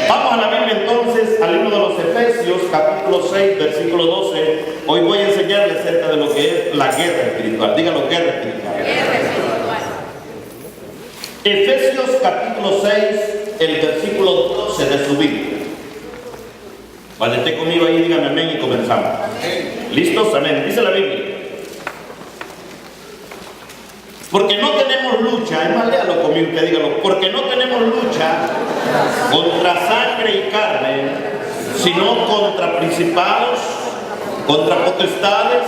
Vamos a la Biblia entonces, al libro de los Efesios, capítulo 6, versículo 12. Hoy voy a enseñarles acerca de lo que es la guerra espiritual. Díganlo, guerra espiritual. Efesios capítulo 6, el versículo 12 de su Biblia. Cuando esté conmigo ahí, díganme amén y comenzamos. ¿Listos? Amén. Dice la Biblia. Porque no tenemos lucha, es más, léalo conmigo, que dígalo. Porque no tenemos lucha contra sangre y carne, sino contra principados, contra potestades,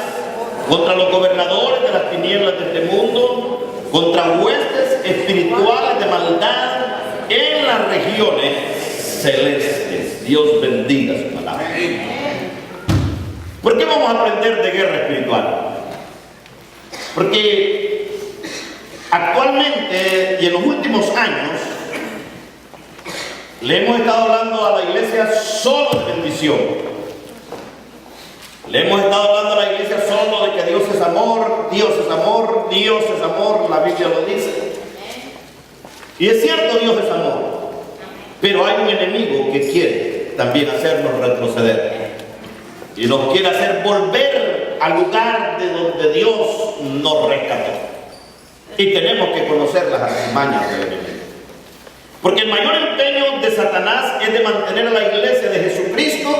contra los gobernadores de las tinieblas de este mundo, contra huestes espirituales de maldad en las regiones celestes. Dios bendiga su palabra. ¿Por qué vamos a aprender de guerra espiritual? Porque actualmente y en los últimos años le hemos estado hablando a la iglesia solo de bendición. Le hemos estado hablando a la iglesia solo de que Dios es amor, Dios es amor, Dios es amor, la Biblia lo dice. Y es cierto, Dios es amor. Pero hay un enemigo que quiere también hacernos retroceder. Y nos quiere hacer volver al lugar de donde Dios nos rescató. Y tenemos que conocer las artimañas del enemigo. Porque el mayor empeño de Satanás es de mantener a la iglesia de Jesucristo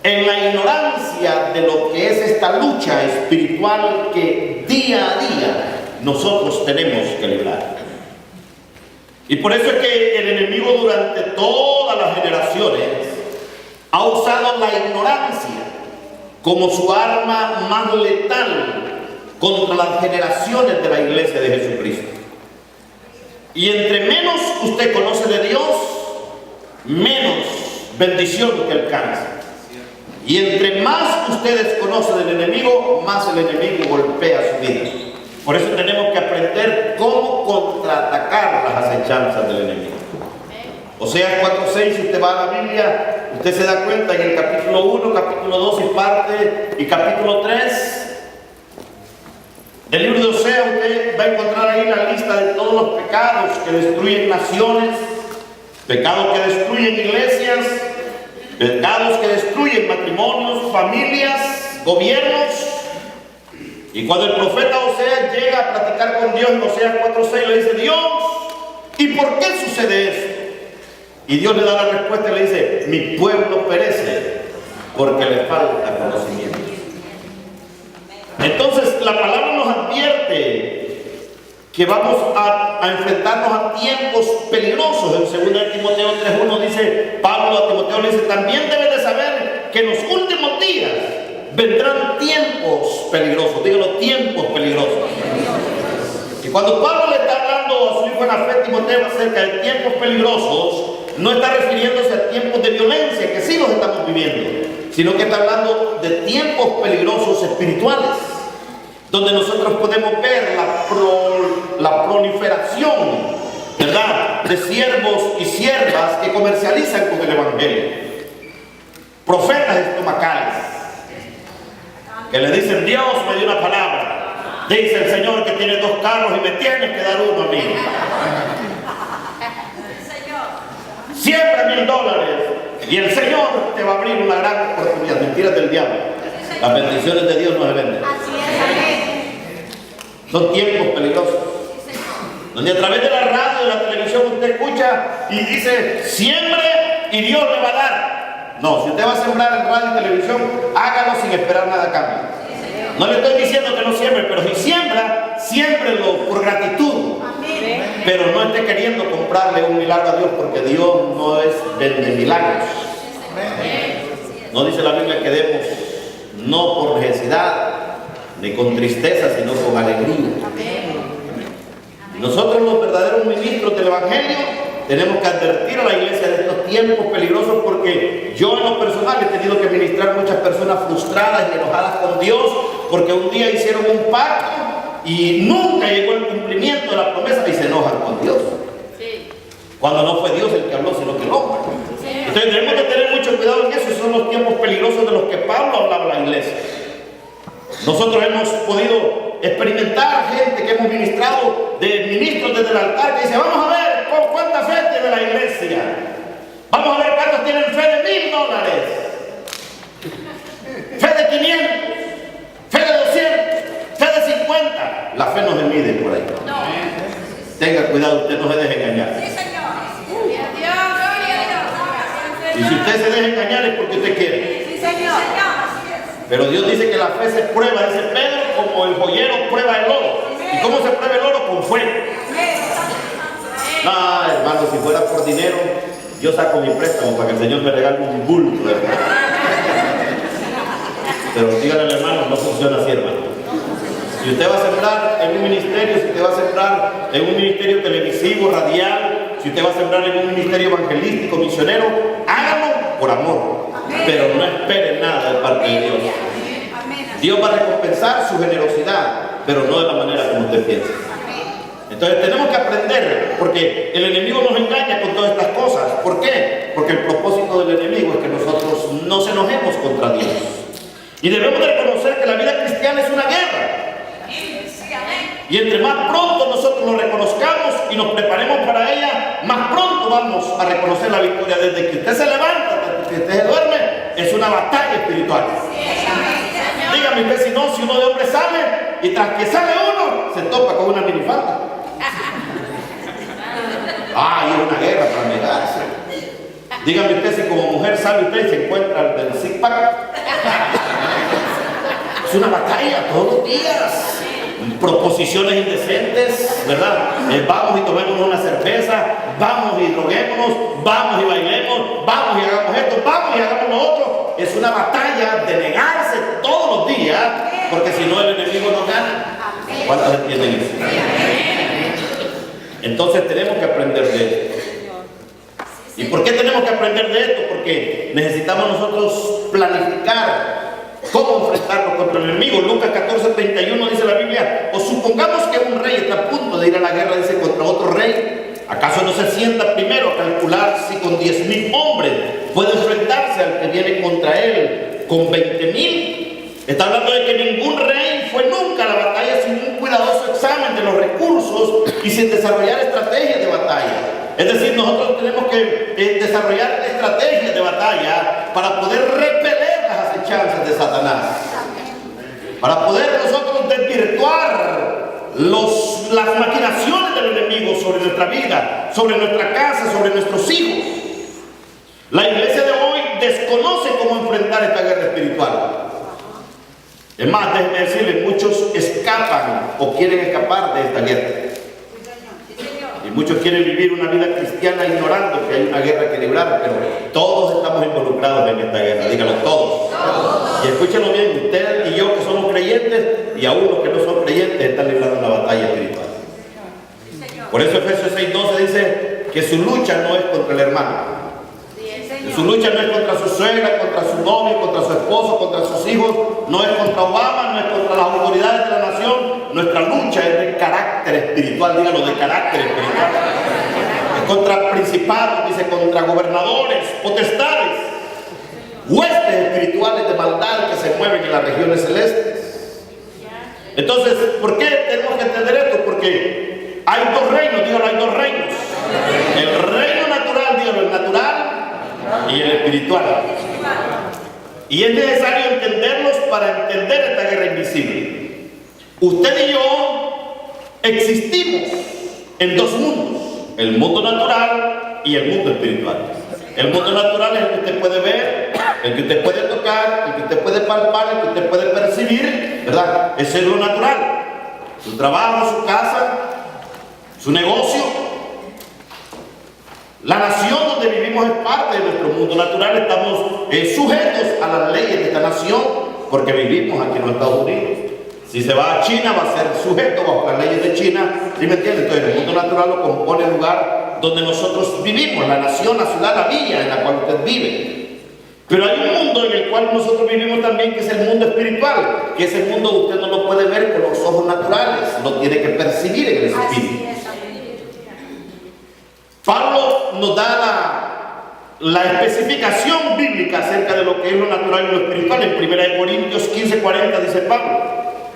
en la ignorancia de lo que es esta lucha espiritual que día a día nosotros tenemos que librar. Y por eso es que el enemigo durante todas las generaciones ha usado la ignorancia como su arma más letal contra las generaciones de la iglesia de Jesucristo. Y entre menos usted conoce de Dios, menos bendición que alcanza. Y entre más ustedes conocen del enemigo, más el enemigo golpea su vida. Por eso tenemos que aprender cómo contraatacar las acechanzas del enemigo. Oseas 4:6, si usted va a la Biblia, usted se da cuenta en el capítulo 1, capítulo 2 y capítulo 3 del libro de Oseas, usted va a encontrar ahí la lista de todos los pecados que destruyen naciones, pecados que destruyen iglesias, pecados que destruyen matrimonios, familias, gobiernos. Y cuando el profeta Oseas llega a platicar con Dios en Oseas 4:6, le dice: Dios, ¿y por qué sucede esto? Y Dios le da la respuesta y le dice: mi pueblo perece porque le falta conocimiento. Entonces la palabra nos advierte que vamos a enfrentarnos a tiempos peligrosos. En 2 Timoteo 3:1 dice Pablo a Timoteo, le dice: también debes de saber que en los últimos días vendrán tiempos peligrosos. Dígalo, tiempos peligrosos. Y cuando Pablo le está hablando a su hijo en la fe Timoteo acerca de tiempos peligrosos, no está refiriéndose a tiempos de violencia, que sí los estamos viviendo, sino que está hablando de tiempos peligrosos espirituales, donde nosotros podemos ver la proliferación, ¿verdad?, de siervos y siervas que comercializan con el evangelio. Profetas estomacales que le dicen: Dios me dio una palabra, dice el Señor que tiene 2 carros y me tienes que dar uno a mí. Siembra $1000 y el Señor te va a abrir una gran oportunidad. Mentiras del diablo. Las bendiciones de Dios no se venden. Son tiempos peligrosos, donde a través de la radio, de la televisión, usted escucha y dice: siembre y Dios le va a dar. No, si usted va a sembrar en radio y televisión, hágalo sin esperar nada a cambio. No le estoy diciendo que no siembre, pero si siembra, siémbrelo por gratitud. Pero no esté queriendo comprarle un milagro a Dios, porque Dios no es vende milagros. No dice la Biblia que demos no por necesidad ni con tristeza, sino con alegría. Nosotros, los verdaderos ministros del evangelio, tenemos que advertir a la iglesia de estos tiempos peligrosos, porque yo en lo personal he tenido que ministrar muchas personas frustradas y enojadas con Dios porque un día hicieron un pacto y nunca llegó el cumplimiento de la promesa y se enojan con Dios. Cuando no fue Dios el que habló, sino que el hombre. Entonces tenemos que tener mucho cuidado en eso. Esos son los tiempos peligrosos de los que Pablo hablaba a la iglesia. Nosotros hemos podido experimentar gente que hemos ministrado, de ministros desde el altar, que dice: vamos a ver cuánta fe tiene la iglesia, tenga cuidado, usted no se deje engañar. Sí, Señor. Y si usted se deja engañar es porque usted quiere. Sí, Señor. Pero Dios dice que la fe se prueba, dice Pedro, como el joyero prueba el oro. ¿Y cómo se prueba el oro? Con fuego. No, hermano, si fuera por dinero, yo saco mi préstamo para que el Señor me regale un bulto, hermano. Pero dígale al hermano, no funciona así, hermano. Si usted va a sembrar en un ministerio, si usted va a sembrar en un ministerio televisivo, radial, si usted va a sembrar en un ministerio evangelístico, misionero, hágalo por amor. Pero no espere nada de parte de Dios. Dios va a recompensar su generosidad, pero no de la manera como usted piensa. Entonces tenemos que aprender, porque el enemigo nos engaña con todas estas cosas. ¿Por qué? Porque el propósito del enemigo es que nosotros no se enojemos contra Dios. Y debemos de reconocer que la vida cristiana es una guerra. Y entre más pronto nosotros lo reconozcamos y nos preparemos para ella, más pronto vamos a reconocer la victoria. Desde que usted se levanta, desde que usted se duerme, es una batalla espiritual. Dígame usted, si no, si uno de hombre sale y tras que sale uno, se topa con una minifalda. Ay, es una guerra para negarse. Dígame usted si como mujer sale usted y se encuentra el del six pack. Es una batalla todos los días. Proposiciones indecentes, ¿verdad? Vamos y tomemos una cerveza, vamos y droguémonos, vamos y bailemos, vamos y hagamos esto, vamos y hagamos lo otro. Es una batalla de negarse todos los días, porque si no el enemigo nos gana. ¿Cuántos entienden eso? Entonces tenemos que aprender de esto. ¿Y por qué tenemos que aprender de esto? Porque necesitamos nosotros planificar cómo enfrentarnos contra el enemigo. Lucas 14:31 dice la Biblia: o supongamos que un rey está a punto de ir a la guerra, dice, contra otro rey. ¿Acaso no se sienta primero a calcular si con 10,000 hombres puede enfrentarse al que viene contra él con 20,000? Está hablando de que ningún rey fue nunca a la batalla sin un cuidadoso examen de los recursos y sin desarrollar estrategias de batalla. Es decir, nosotros tenemos que desarrollar estrategias de batalla para poder repeler las acechanzas de Satanás, para poder nosotros desvirtuar las maquinaciones del enemigo sobre nuestra vida, sobre nuestra casa, sobre nuestros hijos. La iglesia de hoy desconoce cómo enfrentar esta guerra espiritual. Es más, déjenme decirles, muchos escapan o quieren escapar de esta guerra. Y muchos quieren vivir una vida cristiana ignorando que hay una guerra que librar, pero todos estamos involucrados en esta guerra, díganlo, todos. Y escúchenlo bien, ustedes y yo que somos creyentes, y aún los que no son creyentes están librando una batalla espiritual. Por eso Efesios 6:12 dice que su lucha no es contra el hermano. Su lucha no es contra su suegra, contra su novio, contra su esposo, contra sus hijos, no es contra Obama, no es contra las autoridades de la nación. Nuestra lucha es de carácter espiritual, díganlo, de carácter espiritual. Es contra principados, dice, contra gobernadores, potestades, huestes espirituales de maldad que se mueven en las regiones celestes. Entonces, ¿por qué tenemos que entender esto? Porque hay dos reinos, díganlo, hay dos reinos. El reino natural, díganlo, el natural, y el espiritual. Y es necesario entenderlos para entender esta guerra invisible. Usted y yo existimos en dos mundos: el mundo natural y el mundo espiritual. El mundo natural es el que usted puede ver, el que usted puede tocar, el que usted puede palpar, el que usted puede percibir, ¿verdad? Ese es lo natural. Su trabajo, su casa, su negocio. La nación donde vivimos es parte de nuestro mundo natural. Estamos sujetos a las leyes de esta nación porque vivimos aquí en los Estados Unidos. Si se va a China va a ser sujeto bajo las leyes de China, ¿sí me entienden? Entonces el mundo natural lo compone el lugar donde nosotros vivimos, la nación, la ciudad, la villa en la cual usted vive. Pero hay un mundo en el cual nosotros vivimos también, que es el mundo espiritual, que ese mundo usted no lo puede ver con los ojos naturales, lo tiene que percibir en el espíritu. Pablo nos da la especificación bíblica acerca de lo que es lo natural y lo espiritual. En 1 Corintios 15:40 dice Pablo: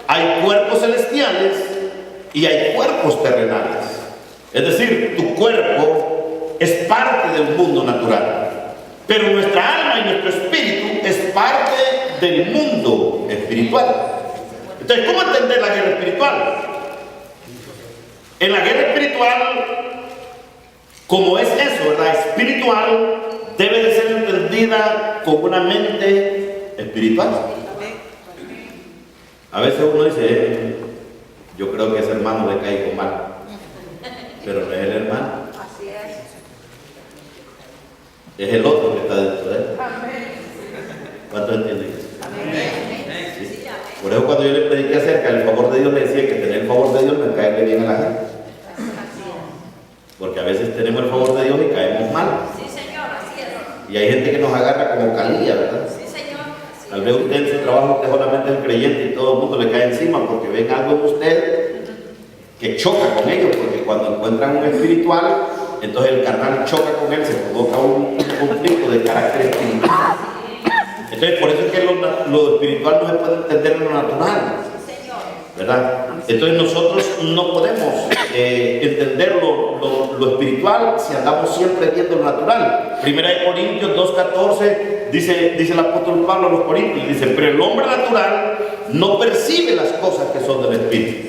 hay cuerpos celestiales y hay cuerpos terrenales. Es decir, tu cuerpo es parte del mundo natural, pero nuestra alma y nuestro espíritu es parte del mundo espiritual. Entonces, ¿cómo entender la guerra espiritual? En la guerra espiritual, como es eso, ¿verdad? Espiritual, debe de ser entendida con una mente espiritual. A veces uno dice, yo creo que ese hermano le caigo mal, pero no es el hermano, es el otro que está dentro de él. ¿Cuántos entienden eso? ¿Sí? Por eso cuando yo le prediqué acerca del favor de Dios, le decía que tener el favor de Dios no es caerle bien a la gente. Porque a veces tenemos el favor de Dios y caemos mal. Y hay gente que nos agarra como calilla, ¿verdad? Tal vez usted en su trabajo usted solamente es creyente y todo el mundo le cae encima porque ven algo en usted que choca con ellos, porque cuando encuentran un espiritual, entonces el carnal choca con él, se provoca un conflicto de carácter espiritual. Entonces por eso es que lo espiritual no se puede entender en lo natural, ¿verdad? Entonces nosotros no podemos entender lo espiritual si andamos siempre viendo lo natural. Primera de Corintios 2:14 dice el apóstol Pablo a los Corintios, dice, pero el hombre natural no percibe las cosas que son del Espíritu.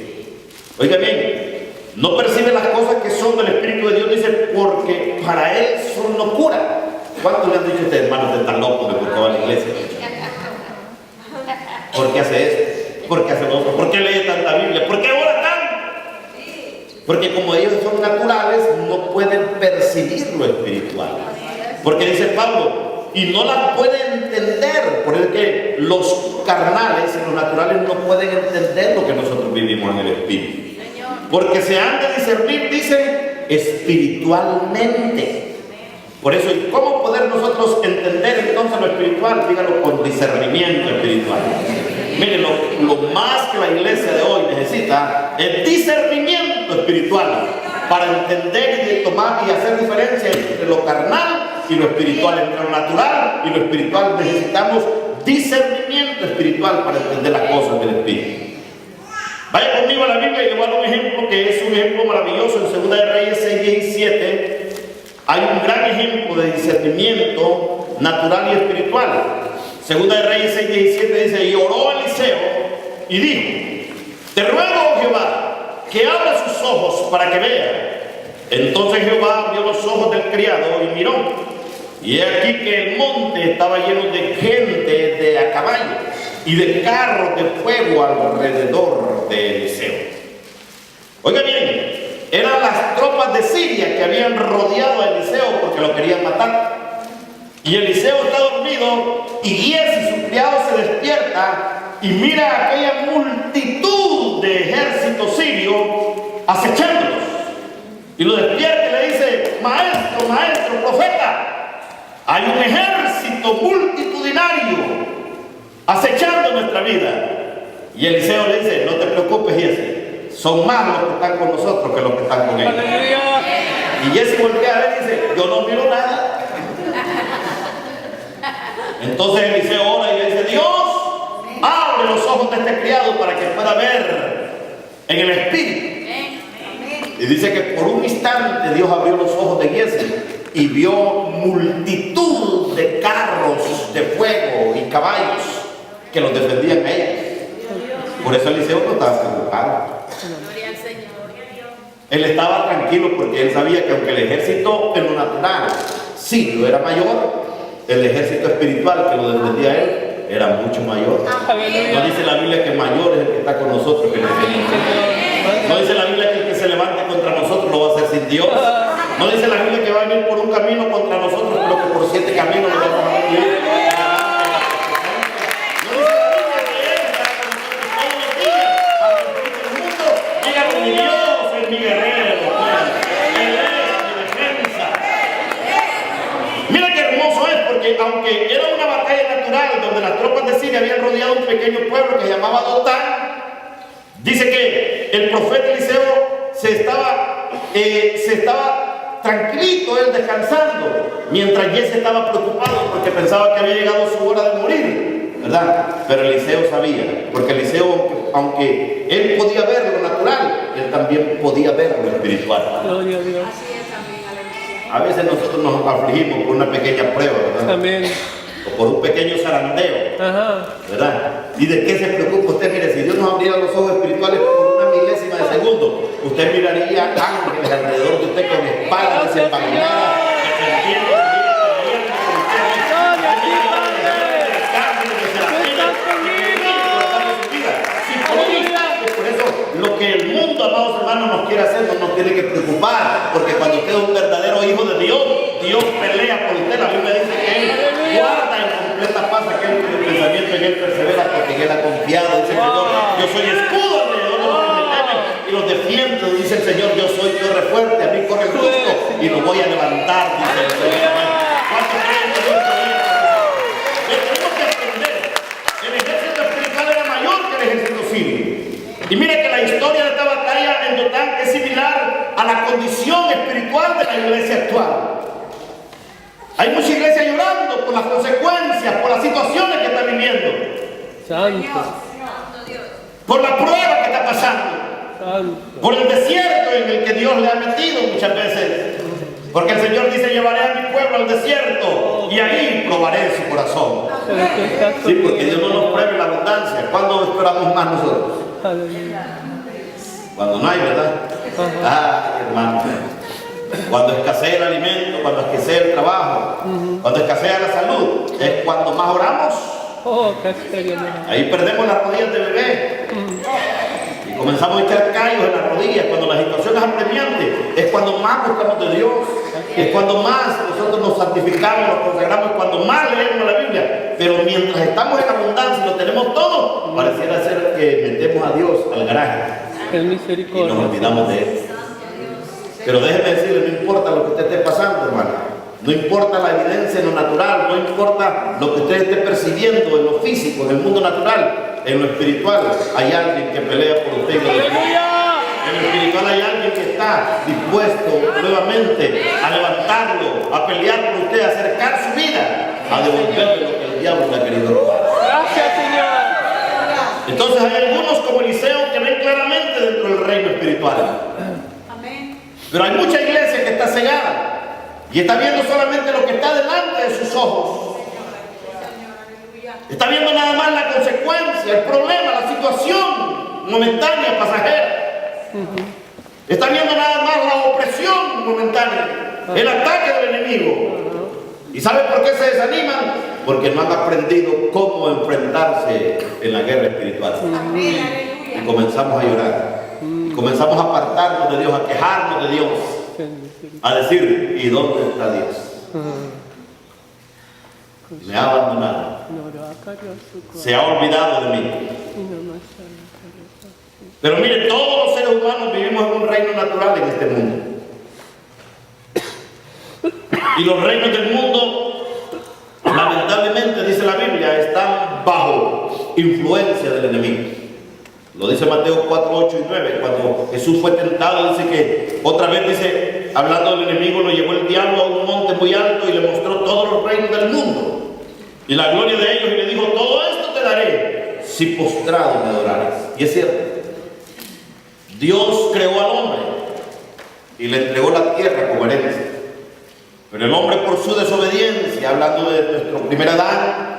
Oiga bien, no percibe las cosas que son del Espíritu de Dios, dice, porque para él son locura. ¿Cuántos le han dicho a ustedes, hermanos, de tan loco de por toda la iglesia? ¿Por qué hace esto? ¿Por qué hace lo otro? ¿Por qué lee tanta Biblia? ¿Por qué ora tanto? Porque como ellos son naturales, no pueden percibir lo espiritual. Porque dice Pablo, y no la pueden entender. Por eso que los carnales y los naturales no pueden entender lo que nosotros vivimos en el Espíritu. Porque se han de discernir, dicen, espiritualmente. Por eso, ¿y cómo poder nosotros entender entonces lo espiritual? Dígalo con discernimiento espiritual. Miren, lo más que la iglesia de hoy necesita es discernimiento espiritual para entender y tomar y hacer diferencia entre lo carnal y lo espiritual, entre lo natural y lo espiritual. Necesitamos discernimiento espiritual para entender las cosas del Espíritu. Vaya conmigo a la Biblia y le voy a dar un ejemplo que es un ejemplo maravilloso. En 2 de Reyes 6:17 hay un gran ejemplo de discernimiento natural y espiritual. 2 de Reyes 6:17 dice, y oró Eliseo y dijo, te ruego, Jehová, que abra sus ojos para que vea. Entonces Jehová abrió los ojos del criado y miró, y he aquí que el monte estaba lleno de gente de a caballo y de carros de fuego alrededor de Eliseo. Oiga bien, eran las tropas de Siria que habían rodeado a Eliseo porque lo querían matar. Y Eliseo está dormido y Giesi, su criado, se despierta y mira aquella multitud de ejército sirio acechándolos. Y lo despierta y le dice, maestro, maestro, profeta, hay un ejército multitudinario acechando nuestra vida. Y Eliseo le dice, no te preocupes, Giesi, son más los que están con nosotros que los que están con ellos. Y Giesi voltea a ver y dice, yo no miro nada. Entonces Eliseo ora y le dice, Dios, abre los ojos de este criado para que pueda ver en el Espíritu. Y dice que por un instante Dios abrió los ojos de Giesi y vio multitud de carros de fuego y caballos que los defendían a ellos. Por eso Eliseo no estaba preocupado. Él estaba tranquilo porque él sabía que aunque el ejército en lo natural sí lo era mayor, el ejército espiritual que lo defendía a él era mucho mayor. No dice la Biblia que mayor es el que está con nosotros que el que no dice la Biblia que el que se levante contra nosotros lo va a hacer sin Dios. No dice la Biblia que va a venir por un camino contra nosotros, pero que por 7 caminos lo vamos a venir. No dice la Biblia que Él está con nosotros todos los días para que el mundo diga que mi Dios es mi guerrero. Él es mi defensa. Mira qué hermoso es, porque aunque era una batalla natural donde las tropas de Siria habían rodeado un pequeño pueblo que se llamaba Dotán, dice que el profeta Eliseo se estaba tranquilito, él descansando, mientras Giesi estaba preocupado porque pensaba que había llegado su hora de morir, ¿verdad? Pero Eliseo sabía, porque Eliseo, aunque él podía ver lo natural, él también podía ver lo espiritual. Gloria a Dios. A veces nosotros nos afligimos por una pequeña prueba, ¿verdad? Amén. O por un pequeño zarandeo, Ajá. ¿verdad? ¿Y de qué se preocupa usted? Mire, si Dios nos abriera los ojos espirituales por una milésima milésima de segundo, usted miraría ángeles alrededor de usted con espadas desenvainadas, defendiendo su vida, por eso lo que el mundo, amados hermanos, nos quiere hacer no nos tiene que preocupar, porque cuando usted es un verdadero hijo de Dios, Dios pelea por usted. La Biblia dice que Él guarda en completa paz aquel cuyo pensamiento en Él persevera, porque en Él ha confiado. Dice el Señor, yo soy escudo alrededor de los que me temen y los defiendo. Dice el Señor, yo soy torre fuerte, a mí corre el justo y lo voy a levantar, dice el Señor. ¿Cuántos creen que Dios todavía? Tenemos que aprender. El ejército espiritual era mayor que el ejército civil. Y mire que la historia de esta batalla en Dotán es similar a la condición espiritual de la iglesia actual. Hay mucha iglesia llorando por las consecuencias, por las situaciones que está viviendo. Santo. Por la prueba que está pasando. Santo. Por el desierto en el que Dios le ha metido muchas veces. Porque el Señor dice, llevaré a mi pueblo al desierto y ahí probaré su corazón. Sí, porque Dios no nos pruebe la abundancia. ¿Cuándo esperamos más nosotros? Cuando no hay, ¿verdad? Hermano. Cuando escasea el alimento, cuando escasea el trabajo, cuando escasea la salud, es cuando más oramos. Ahí perdemos las rodillas de bebé. Y comenzamos a echar callos en las rodillas. Cuando la situación es apremiante, es cuando más buscamos de Dios. Es cuando más nosotros nos santificamos, nos consagramos, cuando más leemos la Biblia. Pero mientras estamos en abundancia y lo tenemos todo, pareciera ser que metemos a Dios al garaje y nos olvidamos de Él. Pero déjeme decirle, no importa lo que usted esté pasando, hermano. No importa la evidencia en lo natural, no importa lo que usted esté percibiendo en lo físico, en el mundo natural, en lo espiritual. Hay alguien que pelea por usted. En lo espiritual hay alguien que está dispuesto nuevamente a levantarlo, a pelear por usted, a acercar su vida, a devolverle lo que el diablo le ha querido robar. Gracias, Señor. Entonces hay algunos como Eliseo que ven claramente dentro del reino espiritual. Pero hay mucha iglesia que está cegada y está viendo solamente lo que está delante de sus ojos. Está viendo nada más la consecuencia, el problema, la situación momentánea, pasajera. Está viendo nada más la opresión momentánea, el ataque del enemigo. ¿Y sabe por qué se desaniman? Porque no han aprendido cómo enfrentarse en la guerra espiritual. Y comenzamos a llorar. Comenzamos a apartarnos de Dios, a quejarnos de Dios, a decir, ¿y dónde está Dios? Me ha abandonado, se ha olvidado de mí. Pero mire, todos los seres humanos vivimos en un reino natural en este mundo. Y los reinos del mundo, lamentablemente, dice la Biblia, están bajo influencia del enemigo. Lo dice Mateo 4, 8 y 9. Cuando Jesús fue tentado, dice que otra vez, dice, hablando del enemigo, lo llevó el diablo a un monte muy alto y le mostró todos los reinos del mundo y la gloria de ellos, y le dijo, todo esto te daré si postrado me adorares. Y es cierto, Dios creó al hombre y le entregó la tierra como herencia. Pero el hombre, por su desobediencia, hablando de nuestro primer Adán,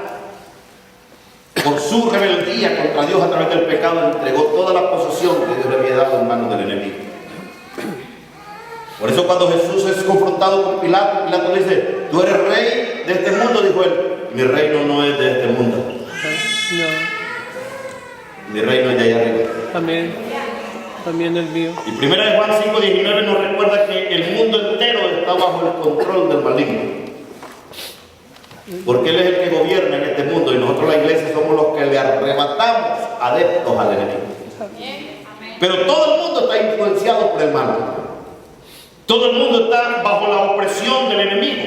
por su rebeldía contra Dios a través del pecado, entregó toda la posesión que Dios le había dado en manos del enemigo. Por eso cuando Jesús es confrontado con Pilato, Pilato le dice, tú eres rey de este mundo, dijo él, mi reino no es de este mundo. Mi reino es de allá arriba. Amén. También el mío. Y 1 Juan 5:19 nos recuerda que el mundo entero está bajo el control del maligno. Porque Él es el que gobierna en este mundo y nosotros la iglesia somos los que le arrebatamos adeptos al enemigo. Pero todo el mundo está influenciado por el mal. Todo el mundo está bajo la opresión del enemigo.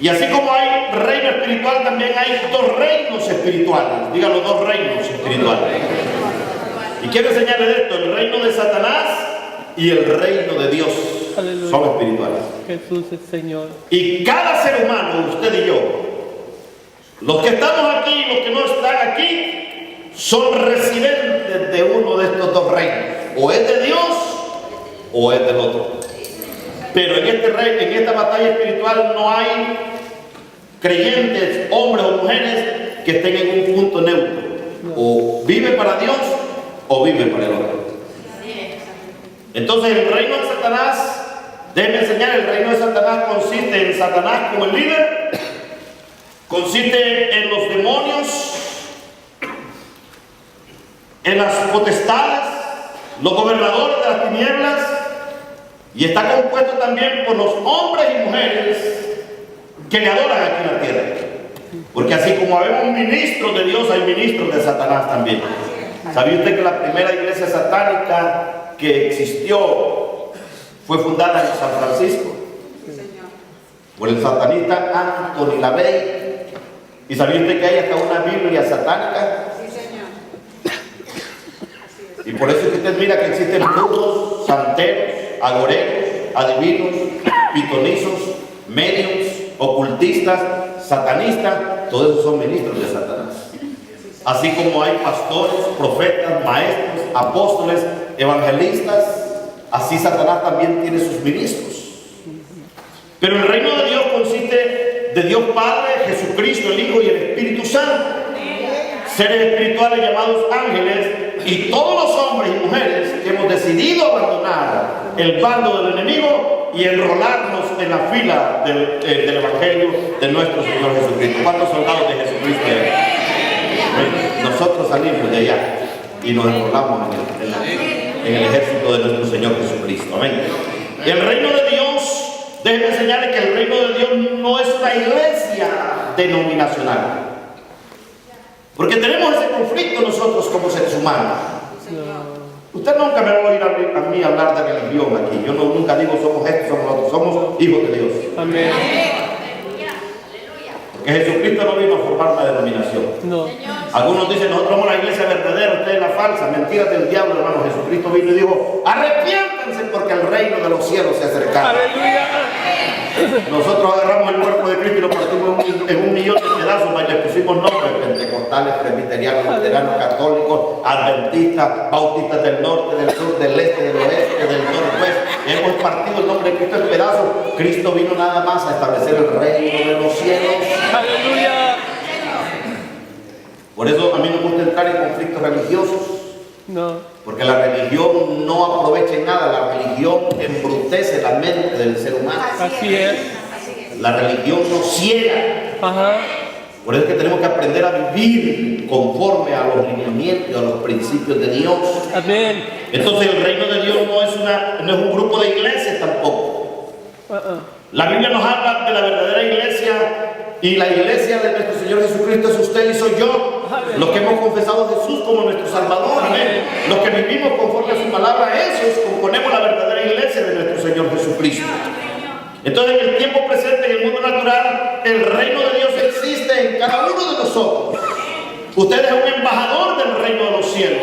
Y así como hay reino espiritual, también hay dos reinos espirituales. Díganlo, dos reinos espirituales. Y quiero enseñarles esto, el reino de Satanás y el reino de Dios. Aleluya. Son espirituales. Jesús es Señor. Y cada ser humano, usted y yo, los que estamos aquí y los que no están aquí, son residentes de uno de estos dos reinos. O es de Dios o es del otro. Pero en este reino, en esta batalla espiritual, no hay creyentes, hombres o mujeres, que estén en un punto neutro. O vive para Dios o vive para el otro. Entonces el reino de Satanás, déjenme enseñar, el reino de Satanás consiste en Satanás como el líder, consiste en los demonios, en las potestades, los gobernadores de las tinieblas, y está compuesto también por los hombres y mujeres que le adoran aquí en la tierra. Porque así como habemos ministros de Dios, hay ministros de Satanás también. ¿Sabía usted que la primera iglesia satánica que existió fue fundada en San Francisco por el satanista Anthony LaVey? ¿Y sabía usted que hay hasta una Biblia satánica? Y por eso es que usted mira que existen brujos, santeros, agoreros, adivinos, pitonizos, medios, ocultistas, satanistas, todos esos son ministros de Satanás. Así como hay pastores, profetas, maestros, apóstoles, evangelistas, así Satanás también tiene sus ministros. Pero el reino de Dios consiste de Dios Padre, Jesucristo, el Hijo y el Espíritu Santo, seres espirituales llamados ángeles, y todos los hombres y mujeres que hemos decidido abandonar el bando del enemigo y enrolarnos en la fila del Evangelio de nuestro Señor Jesucristo. ¿Cuántos soldados de Jesucristo hay? Nosotros salimos de allá y nos enrolamos en el ejército de nuestro Señor Jesucristo. Amén. Y el reino de Dios, déjenme enseñarles que el reino de Dios no es una iglesia denominacional. Porque tenemos ese conflicto nosotros como seres humanos. Usted nunca me va a oír a mí hablar de religión aquí. Yo nunca digo somos estos, somos otros, somos hijos de Dios. Amén. Porque Jesucristo no vino a formar una denominación. No. Algunos dicen, nosotros somos la iglesia verdadera, usted es la falsa. Mentiras del diablo, hermano. Jesucristo vino y dijo, arrepiéntanse porque el reino de los cielos se acerca. Aleluya. Nosotros agarramos el cuerpo de Cristo y lo partimos en un millón de pedazos, y le pusimos nombres: pentecostales, presbiterianos, luteranos, católicos, adventistas, bautistas del norte, del sur, del este, del oeste, del noroeste. Hemos partido el nombre de Cristo en pedazos. Cristo vino nada más a establecer el reino de los cielos. Aleluya. Por eso a mí me gusta entrar en conflictos religiosos. No. Porque la religión no aprovecha en nada, la religión embrutece la mente del ser humano. Así es. La religión nos ciega. Ajá. Por eso es que tenemos que aprender a vivir conforme a los lineamientos y a los principios de Dios. Amén. Entonces el reino de Dios no es un grupo de iglesias tampoco. La Biblia nos habla de la verdadera iglesia, y la iglesia de nuestro Señor Jesucristo es usted y soy yo, los que hemos confesado a Jesús como nuestro Salvador. Amén. Los que vivimos conforme a su palabra, esos componemos la verdadera iglesia de nuestro Señor Jesucristo. Entonces en el tiempo presente, en el mundo natural, el reino de Dios existe en cada uno de nosotros. Usted es un embajador del reino de los cielos.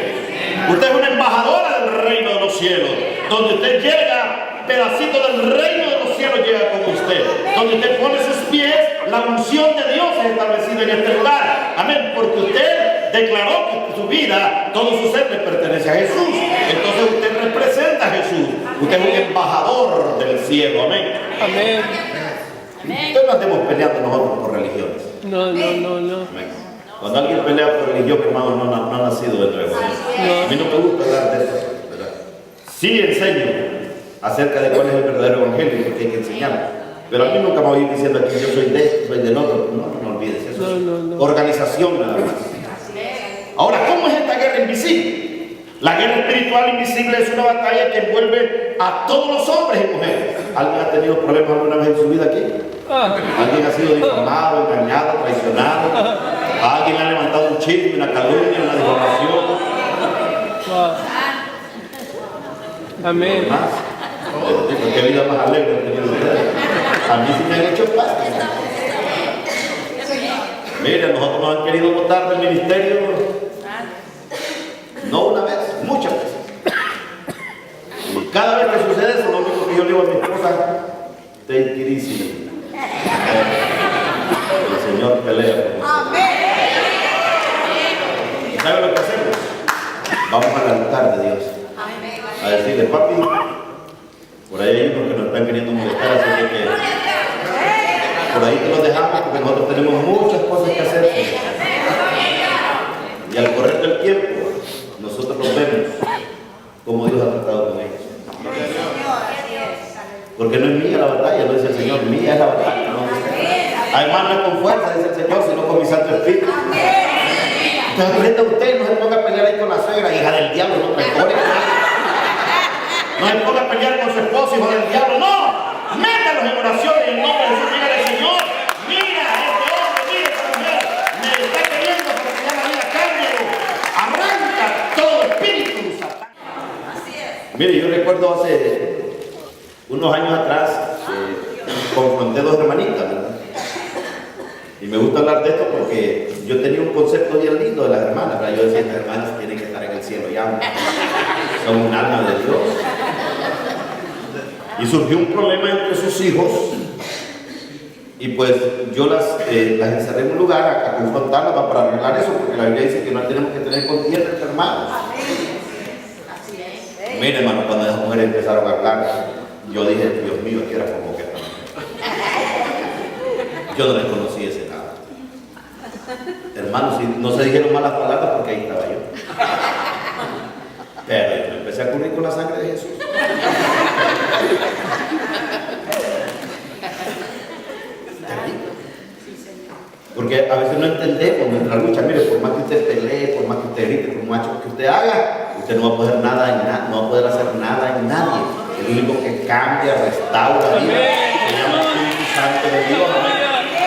Usted es una embajadora del reino de los cielos. Donde usted llega, pedacito del reino de los cielos llega con usted. Donde usted pone sus pies, la unción de Dios es establecida en este lugar. Amén. Porque usted declaró que su vida, todo su ser le pertenece a Jesús. Entonces usted representa a Jesús. Usted es un embajador del cielo. Amén. Amén. Entonces no estemos peleando nosotros por religiones. No. Amén. Cuando alguien pelea por religión, hermano, no ha nacido de nuevo. A mí no me gusta hablar de eso, ¿verdad? Sí enseño acerca de cuál es el verdadero evangelio, porque hay que enseñarlo. Pero a mí nunca me voy a ir diciendo que yo soy de esto, soy del otro. No olvides eso. No. Organización nada más. Ahora, ¿cómo es esta guerra invisible? La guerra espiritual invisible es una batalla que envuelve a todos los hombres y mujeres. ¿Alguien ha tenido problemas alguna vez en su vida aquí? ¿Alguien ha sido difamado, engañado, traicionado? ¿A alguien le ha levantado un chisme, una calumnia, una difamación? Amén. ¿Qué vida más alegre han tenido ustedes? A mí sí me han hecho paz. Mire, nosotros nos han querido botar del ministerio, no una vez, muchas veces. Y cada vez que sucede eso, lo único que yo le digo a mi esposa: take it easy. El Señor pelea por nosotros. ¿Sabe lo que hacemos? Vamos al altar de Dios a decirle: papi, por ahí hay unos que nos están queriendo molestar, así que por ahí te los dejamos, porque nosotros tenemos muchas cosas que hacer. Y al correr del tiempo, nosotros nos vemos cómo Dios ha tratado con ellos. Señor, mía es la batalla, no dice. Además no es con fuerza, dice el Señor, sino con mi Santo Espíritu. Entonces aprenda usted, no se ponga a pelear ahí con la suegra, hija del diablo, no traiciones. No se ponga a pelear con su esposo, hijo del diablo, no. Métalos en oración en el nombre de Jesús, dígale, Señor, mira, este hombre, mira esta mujer, me está queriendo porque ya la vida cambia. Arranca todo espíritu satánico. Mire, yo recuerdo hace unos años atrás, confronté dos hermanitas, ¿verdad? Y me gusta hablar de esto porque yo tenía un concepto bien lindo de las hermanas, ¿verdad? Yo decía, las hermanas tienen que estar en el cielo ya, son un alma de Dios. Y surgió un problema entre sus hijos y pues yo las encerré en un lugar a confrontarlas para arreglar eso, porque la Biblia dice que no tenemos que tener contienda entre hermanos. Mire, hermano, cuando esas mujeres empezaron a hablar, yo dije, Dios mío, aquí era como que yo no les conocí ese lado. Hermanos, si no se dijeron malas palabras porque ahí estaba yo. Pero yo me empecé a cubrir con la sangre de Jesús. Porque a veces no entendemos nuestra lucha. Mire, por más que usted pelee, por más que usted grite, por más que usted haga, usted no va a poder nada en nada, no va a poder hacer nada en nadie. El único que cambia, restaura, vive, se llama Espíritu Santo de Dios.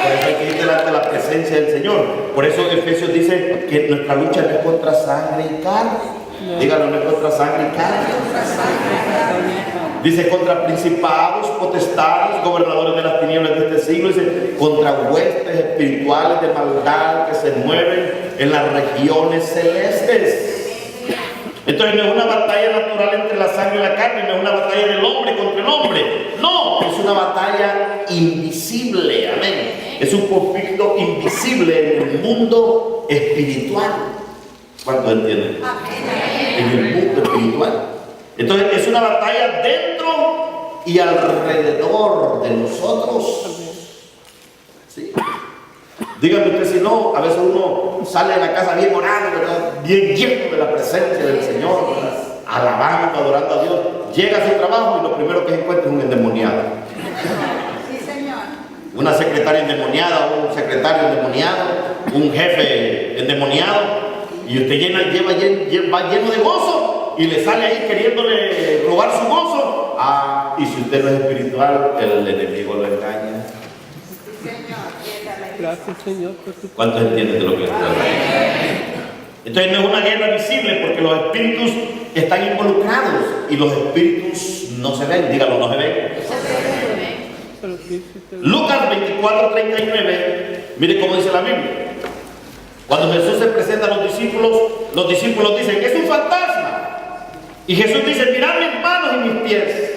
Por eso hay que ir delante de la presencia del Señor. Por eso Efesios dice que nuestra lucha no es contra sangre y carne. Dígalo, no es contra sangre y carne. Dice contra principados, potestades, gobernadores de las tinieblas de este siglo. Dice contra huestes espirituales de maldad que se mueven en las regiones celestes. Entonces no es una batalla natural entre la sangre y la carne, no es una batalla del hombre contra el hombre. No, es una batalla invisible. Amén. Es un conflicto invisible en el mundo espiritual. ¿Cuántos entienden? En el mundo espiritual. Entonces es una batalla dentro y alrededor de nosotros. ¿Sí? Dígame usted si no, a veces uno sale de la casa bien orando, ¿verdad? Bien lleno de la presencia del Señor, ¿verdad? Alabando, adorando a Dios. Llega a su trabajo y lo primero que encuentra es un endemoniado. Sí, Señor. Una secretaria endemoniada, un secretario endemoniado, un jefe endemoniado. Y usted va lleno de gozo y le sale ahí queriéndole robar su gozo. Ah, y si usted no es espiritual, el enemigo lo engaña. Sí, Señor. Gracias, Señor, por tu... ¿Cuántos entienden de lo que les estoy hablando? Entonces no es una guerra visible porque los espíritus están involucrados y los espíritus no se ven. Dígalo, no se ven. Lucas 24:39, mire cómo dice la Biblia. Cuando Jesús se presenta a los discípulos dicen que es un fantasma. Y Jesús dice, mirad mis manos y mis pies,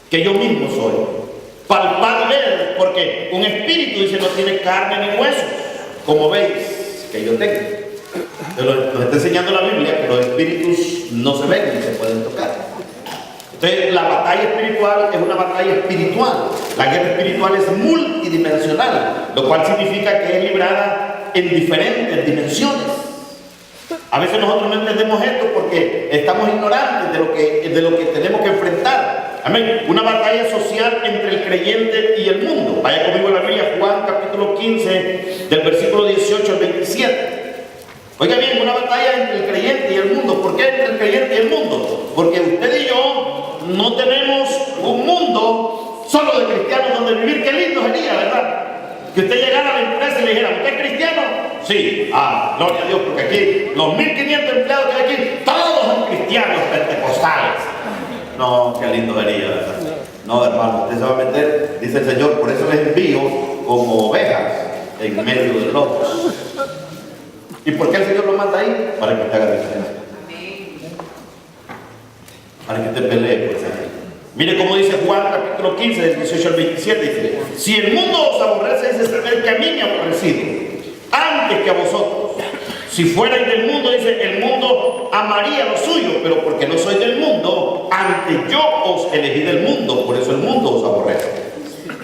que yo mismo soy. Palpad, ver, porque un espíritu, dice, no tiene carne ni huesos, como veis que yo tengo. Nos está enseñando la Biblia que los espíritus no se ven ni se pueden tocar. Entonces la batalla espiritual es una batalla espiritual. La guerra espiritual es multidimensional, lo cual significa que es librada en diferentes dimensiones. A veces nosotros no entendemos esto porque estamos ignorantes de lo que tenemos que enfrentar. Amén. Una batalla social entre el creyente y el mundo. Vaya conmigo a la Biblia, Juan capítulo 15, del versículo 18 al 27. Oiga bien, una batalla entre el creyente y el mundo. ¿Por qué entre el creyente y el mundo? Porque usted y yo no tenemos un mundo solo de cristianos donde vivir. Qué lindo sería, ¿verdad? Que usted llegara a la empresa y le dijera, ¿usted es cristiano? Sí. Ah, gloria a Dios, porque aquí los 1500 empleados que hay aquí, todos son cristianos pentecostales. No, qué lindo sería, ¿verdad? No, hermano, usted se va a meter, dice el Señor, por eso les envío como ovejas en medio de lobos. ¿Y por qué el Señor lo manda ahí? Para que usted haga diferencia. Para que usted pelee por esa gente. Mire cómo dice Juan capítulo 15, del 18 al 27, dice, si el mundo os aborrece, dice, saber que a mí me ha aborrecido, antes que a vosotros. Si fuerais del mundo, dice, el mundo amaría lo suyo, pero porque no soy del mundo, antes yo os elegí del mundo, por eso el mundo os aborrece.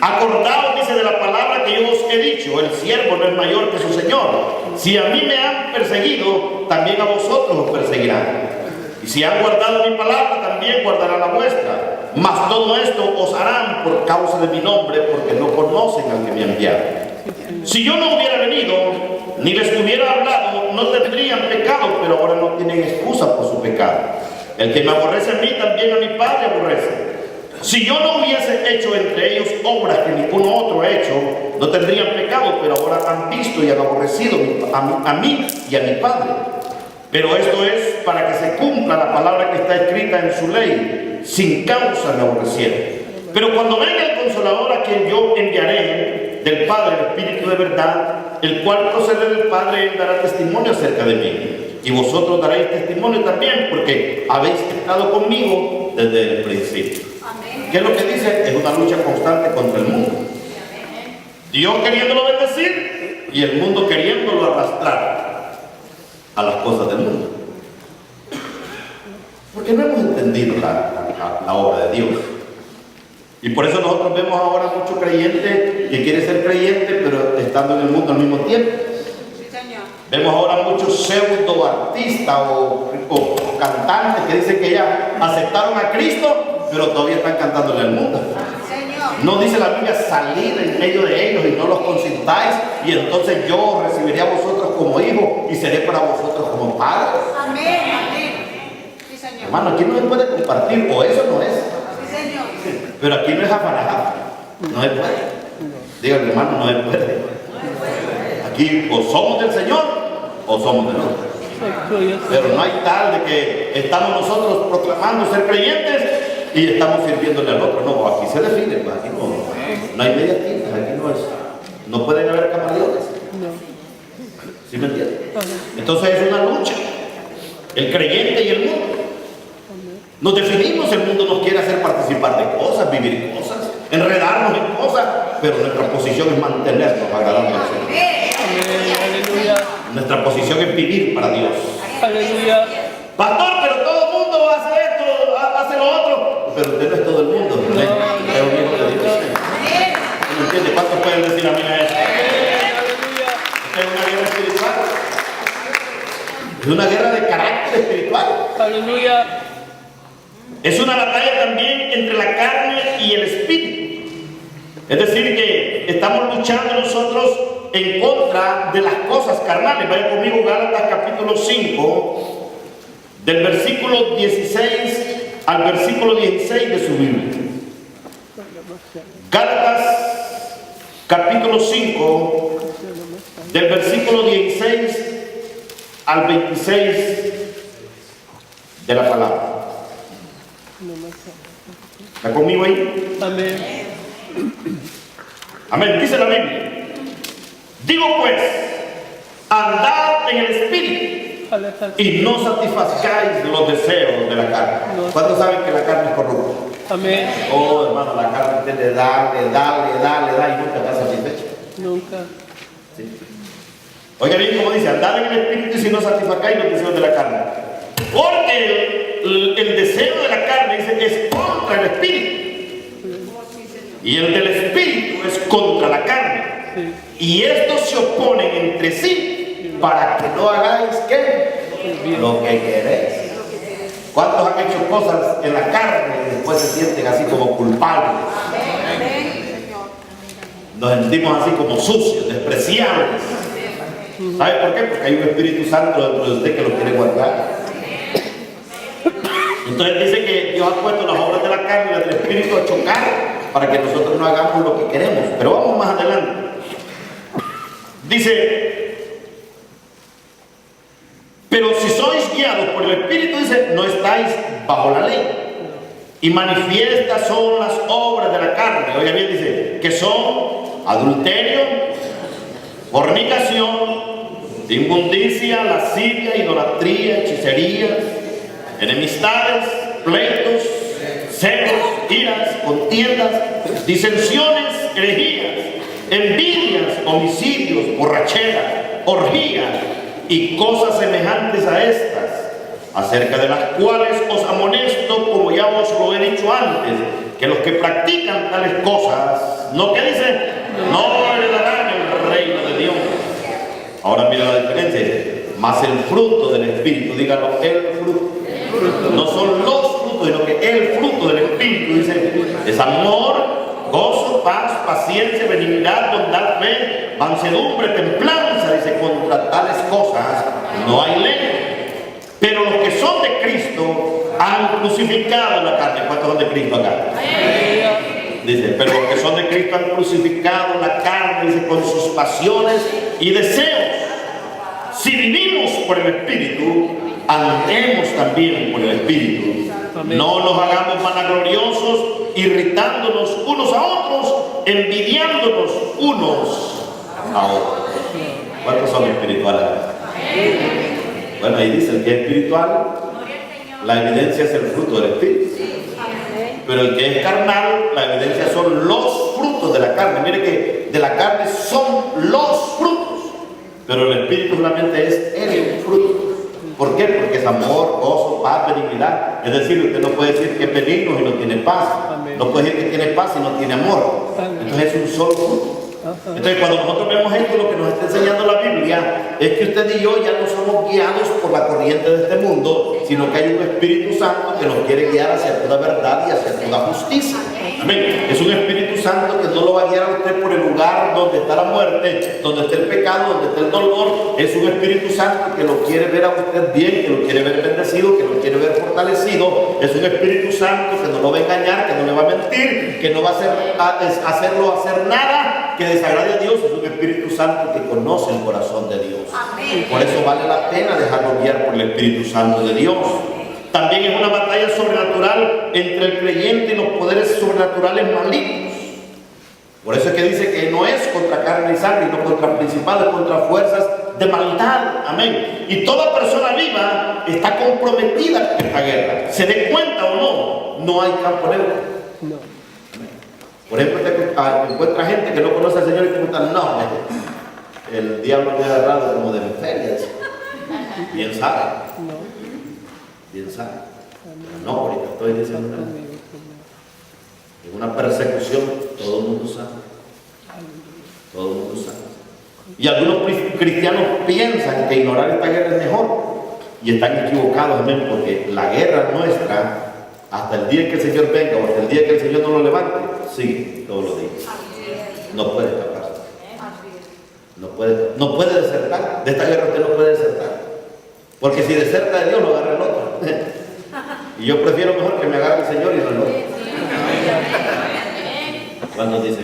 Acordaos, dice, de la palabra que yo os he dicho, el siervo no es mayor que su Señor. Si a mí me han perseguido, también a vosotros os perseguirán. Y si han guardado mi palabra, también guardarán la vuestra. Mas todo esto os harán por causa de mi nombre, porque no conocen al que me ha enviado. Si yo no hubiera venido, ni les hubiera hablado, no tendrían pecado, pero ahora no tienen excusa por su pecado. El que me aborrece a mí, también a mi Padre aborrece. Si yo no hubiese hecho entre ellos obras que ninguno otro ha hecho, no tendrían pecado, pero ahora han visto y han aborrecido a mí y a mi Padre. Pero esto es para que se cumpla la palabra que está escrita en su ley: sin causa me aborrecieron. Pero cuando venga el Consolador, a quien yo enviaré del Padre, el Espíritu de verdad, el cual procede del Padre, él dará testimonio acerca de mí. Y vosotros daréis testimonio también, porque habéis estado conmigo desde el principio. ¿Qué es lo que dice? Es una lucha constante contra el mundo. Dios queriéndolo bendecir y el mundo queriéndolo arrastrar a las cosas del mundo. Porque no hemos entendido la obra de Dios. Y por eso nosotros vemos ahora muchos creyentes que quieren ser creyentes, pero estando en el mundo al mismo tiempo. Vemos ahora muchos pseudo artistas o cantantes que dicen que ya aceptaron a Cristo, pero todavía están cantándole al mundo. No dice la Biblia: salir en medio de ellos y no los consintáis, y entonces yo recibiré a vosotros como hijos y seré para vosotros como padres. Amén, amén. Sí, Señor. Hermano, aquí no se puede compartir, o eso no es. Sí, Señor. Pero aquí no es afanajá. No se puede. Dígale, hermano, no se puede. Aquí o somos del Señor o somos del otro. Pero no hay tal de que estamos nosotros proclamando ser creyentes y estamos sirviéndole al otro. No, aquí se define, pues aquí no hay medias tintas, aquí no es. No pueden haber camaleones. ¿Sí me entienden? Entonces es una lucha. El creyente y el mundo. Nos definimos, el mundo nos quiere hacer participar de cosas, vivir cosas, enredarnos en cosas, pero nuestra posición es mantenernos agradando al Señor. Aleluya. Nuestra posición es vivir para Dios. Aleluya. Pastor, pero todo el mundo hace esto, hace lo otro. Pero usted no es todo el mundo. ¿No? Es un hijo de Dios. ¿Me entiende? ¿Cuántos pueden decir amén a eso? Es una guerra espiritual. Es una guerra de carácter espiritual. Aleluya. Es una batalla también entre la carne y el espíritu. Es decir, que estamos luchando nosotros en contra de las cosas carnales. Vaya conmigo, Gálatas capítulo 5, del versículo 16 al versículo 16 de su Biblia. Gálatas capítulo 5, del versículo 16 al 26 de la palabra. ¿Está conmigo ahí? Amén. Amén. Dice la Biblia: digo pues, andad en el espíritu y no satisfazcáis los deseos de la carne. ¿Cuántos saben que la carne es corrupta? Amén. Oh, hermano, la carne te da y nunca está satisfecha. Nunca. ¿Sí? Oiga bien cómo dice: andad en el espíritu y si no satisfacáis los deseos de la carne. Porque el deseo de la carne, dice, es contra el espíritu. Y el del espíritu es contra la carne. Y estos se oponen entre sí para que no hagáis ¿qué? Lo que queréis. ¿Cuántos han hecho cosas en la carne y después se sienten así como culpables? Nos sentimos así como sucios, despreciables. ¿Sabe por qué? Porque hay un Espíritu Santo dentro de usted que lo quiere guardar. Entonces dice que Dios ha puesto las obras de la carne y las del Espíritu a chocar para que nosotros no hagamos lo que queremos. Pero vamos más adelante. Dice: pero si sois guiados por el Espíritu, dice, no estáis bajo la ley. Y manifiestas son las obras de la carne. Oiga bien, dice, que son adulterio, fornicación, inmundicia, lascivia, idolatría, hechicería, enemistades, pleitos, celos, iras, contiendas, disensiones, herejías, envidias, homicidios, borracheras, orgías y cosas semejantes a estas, acerca de las cuales os amonesto, como ya os lo he dicho antes, que los que practican tales cosas, ¿no? ¿Qué dice? No heredarán el reino de Dios. Ahora mira la diferencia. Más el fruto del Espíritu, dígalo, el fruto. espíritu, dice, es amor, gozo, paz, paciencia, benignidad, bondad, fe, mansedumbre, templanza. Dice, contra tales cosas no hay ley. Pero los que son de Cristo han crucificado la carne. ¿Cuántos son de Cristo acá? Dice, pero los que son de Cristo han crucificado la carne, dice, con sus pasiones y deseos. Si vivimos por el Espíritu, andemos también por el Espíritu. Amén. No nos hagamos vanagloriosos, irritándonos unos a otros, envidiándonos unos a otros. ¿Cuántos son espirituales? Bueno, ahí dice, el que es espiritual, la evidencia es el fruto del Espíritu. Pero el que es carnal, la evidencia son los frutos de la carne. Mire que de la carne son los frutos, pero el Espíritu solamente es el fruto. ¿Por qué? Porque es amor, gozo, paz, benignidad. Es decir, usted no puede decir que es benigno y no tiene paz. Amén. No puede decir que tiene paz y no tiene amor. Amén. Entonces es un solo fruto. Entonces cuando nosotros vemos esto, lo que nos está enseñando la Biblia es que usted y yo ya no somos guiados por la corriente de este mundo, sino que hay un Espíritu Santo que nos quiere guiar hacia toda verdad y hacia toda justicia. Amén. Es un Espíritu Santo que no lo va a guiar a usted por el lugar donde está la muerte, donde está el pecado, donde está el dolor. Es un Espíritu Santo que lo quiere ver a usted bien, que lo quiere ver bendecido, que lo quiere ver fortalecido. Es un Espíritu Santo que no lo va a engañar, que no le va a mentir, que no va a hacerlo hacer nada que desagrade a Dios. Es un Espíritu Santo que conoce el corazón de Dios. Amén. Por eso vale la pena dejarnos guiar por el Espíritu Santo de Dios. También es una batalla sobrenatural entre el creyente y los poderes sobrenaturales malignos. Por eso es que dice que no es contra carne y sangre, sino contra principados, contra fuerzas de maldad. Amén. Y toda persona viva está comprometida con esta guerra. Se dé cuenta o no, no hay campo neutro. No. Por ejemplo, usted encuentra gente que no conoce al Señor y preguntan, no, el diablo me ha agarrado como de feria. Bien sabe. No. Bien sabe. No, ahorita estoy diciendo nada. En una persecución, todo el mundo sabe. Todo el mundo sabe. Y algunos cristianos piensan que ignorar esta guerra es mejor. Y están equivocados, amén, porque la guerra nuestra, hasta el día que el Señor venga o hasta el día que el Señor no lo levante, sigue todos los días. No puede escaparse. No puede desertar. De esta guerra usted no puede desertar. Porque si deserta de Dios, lo agarra el otro. Y yo prefiero mejor que me agarre el Señor y no el otro. ¿Cuándo dice?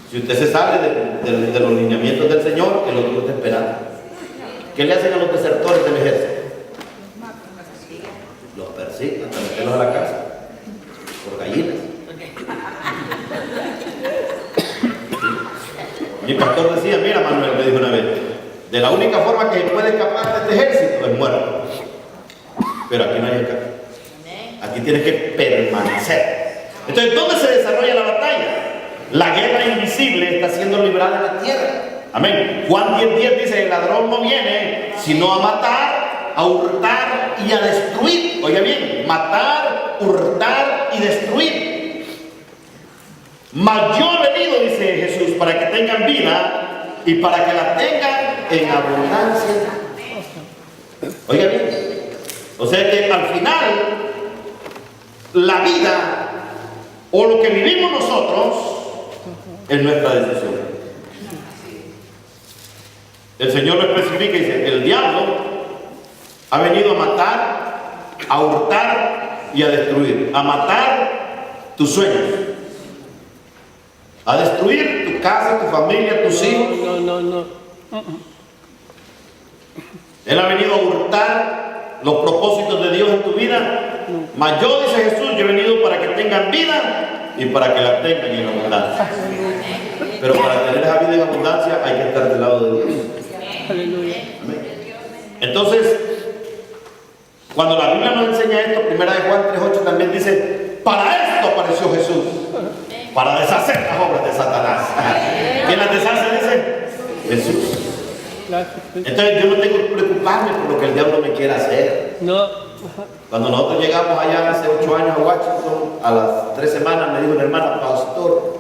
Si usted se sale de los lineamientos del Señor, el otro está esperando. ¿Qué le hacen a los desertores del ejército? Los persiguen hasta meterlos a la casa por gallinas. Mi pastor decía, mira Manuel, me dijo una vez, de la única forma que se puede escapar de este ejército es muerto. Pero aquí no hay escape. Aquí tienes que permanecer. Entonces, ¿dónde se desarrolla la batalla? La guerra invisible está siendo librada en la tierra. Amén. Juan 10:10 dice, el ladrón no viene sino a matar, a hurtar y a destruir. Oiga bien, matar, hurtar y destruir. Mas yo he venido, dice Jesús, para que tengan vida y para que la tengan en abundancia. Oiga bien. O sea que al final, la vida o lo que vivimos nosotros es nuestra decisión. El Señor lo especifica y dice, el diablo ha venido a matar, a hurtar y a destruir. A matar tus sueños. A destruir tu casa, tu familia, tus hijos. No. Él ha venido a hurtar los propósitos de Dios en tu vida. Mas yo, dice Jesús, yo he venido para que tengan vida y para que la tengan en abundancia. Pero para tener esa vida en abundancia hay que estar del lado de Dios. Aleluya. Amén. Entonces, cuando la Biblia nos enseña esto, 1 Juan 3:8 también dice, para esto apareció Jesús, para deshacer las obras de Satanás. ¿Quién las deshace? Dice Jesús. Entonces yo no tengo que preocuparme por lo que el diablo me quiera hacer. No. Cuando nosotros llegamos allá hace 8 años a Washington, a las 3 semanas me dijo una hermana, pastor,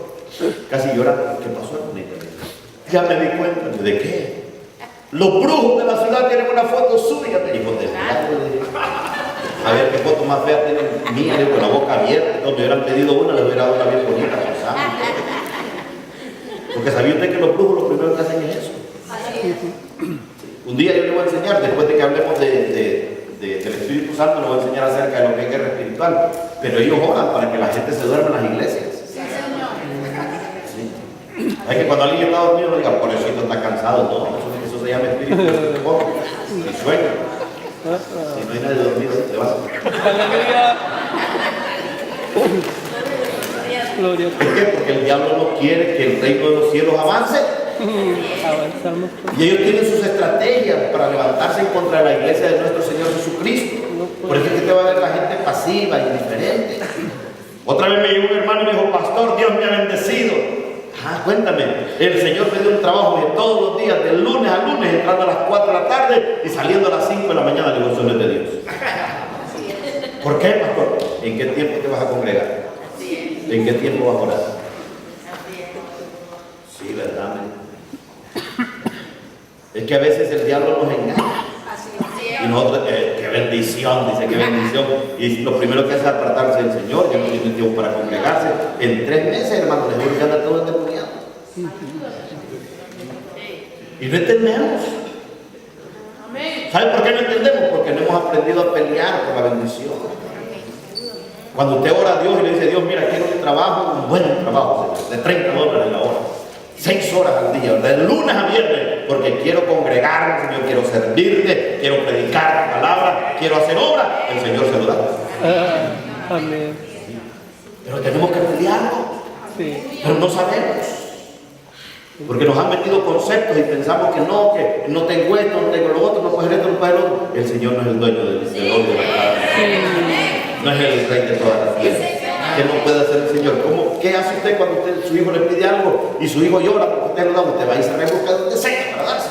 casi llorando, ¿qué pasó, hermanita? Ya me di cuenta. ¿De qué? Los brujos de la ciudad tienen una foto suya, me dijo, de A ver qué foto más fea tiene mía, digo, con la boca abierta. Entonces me hubieran pedido una, les hubiera dado una bien bonita, forzada. Porque sabía usted que los brujos lo primero que hacen es eso. Un día yo le voy a enseñar, después de que hablemos del Espíritu Santo, le voy a enseñar acerca de lo que es guerra espiritual. Pero ellos oran para que la gente se duerma en las iglesias. Sí, Señor. Sí. Es que cuando alguien está dormido, no diga, pobrecito, está cansado. No, eso se llama espíritu y sueño. Si no hay nadie dormido, se va. Aleluya. Gloria. ¿Por qué? Porque el diablo no quiere que el reino de los cielos avance. Avanzamos. Y ellos tienen sus estrategias para levantarse en contra de la iglesia de nuestro Señor Jesucristo. Por eso es que te va a ver la gente pasiva, indiferente. Otra vez me llegó un hermano y me dijo, pastor, Dios me ha bendecido. Ah, cuéntame, el Señor me dio un trabajo de todos los días, de lunes a lunes, entrando a las 4 de la tarde y saliendo a las 5 de la mañana de devociones de Dios. ¿Por qué, pastor? ¿En qué tiempo te vas a congregar? ¿En qué tiempo vas a orar? Sí, ¿verdad? Es que a veces el diablo nos engaña. Y nosotros, qué bendición, dice, qué bendición. Y lo primero que hace es apartarse del Señor, ya no tiene tiempo para congregarse. En 3 meses, hermano, les voy a anda todo endemoniado. Y no entendemos. ¿Sabe por qué no entendemos? Porque no hemos aprendido a pelear por la bendición. Cuando usted ora a Dios y le dice, Dios, mira, quiero un trabajo, un buen trabajo, de $30 la hora. 6 horas al día, de lunes a viernes, porque quiero congregarme, Señor, quiero servirte, quiero predicar la palabra, quiero hacer obra, el Señor se lo da. Amén. Pero tenemos que pelearlo, Sí. pero no sabemos. Porque nos han metido conceptos y pensamos que no tengo esto, no tengo lo otro, no puedo hacer esto, no puedo hacer lo otro. El Señor no es el dueño del oro de la carne. No es el rey de todas las tierras. ¿Qué no puede hacer el Señor? ¿Qué hace usted cuando su hijo le pide algo y su hijo llora porque usted lo da? Usted va y se rebusca donde sea para darse.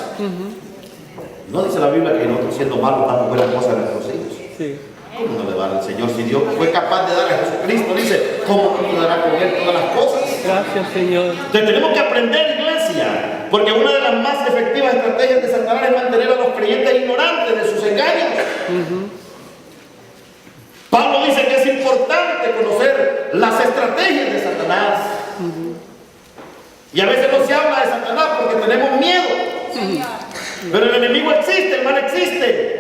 No dice la Biblia que nosotros siendo malos damos buenas cosas a nuestros hijos. Sí. ¿Cómo no le va al Señor? Si Dios fue capaz de darle a Jesucristo, dice, ¿cómo no dará con él todas las cosas? Gracias, Señor. Entonces tenemos que aprender, iglesia, porque una de las más efectivas estrategias de Satanás es mantener a los creyentes ignorantes de sus engaños. Pablo dice que es importante conocer las estrategias de Satanás. Y a veces no se habla de Satanás porque tenemos miedo. Pero el enemigo existe, el mal existe.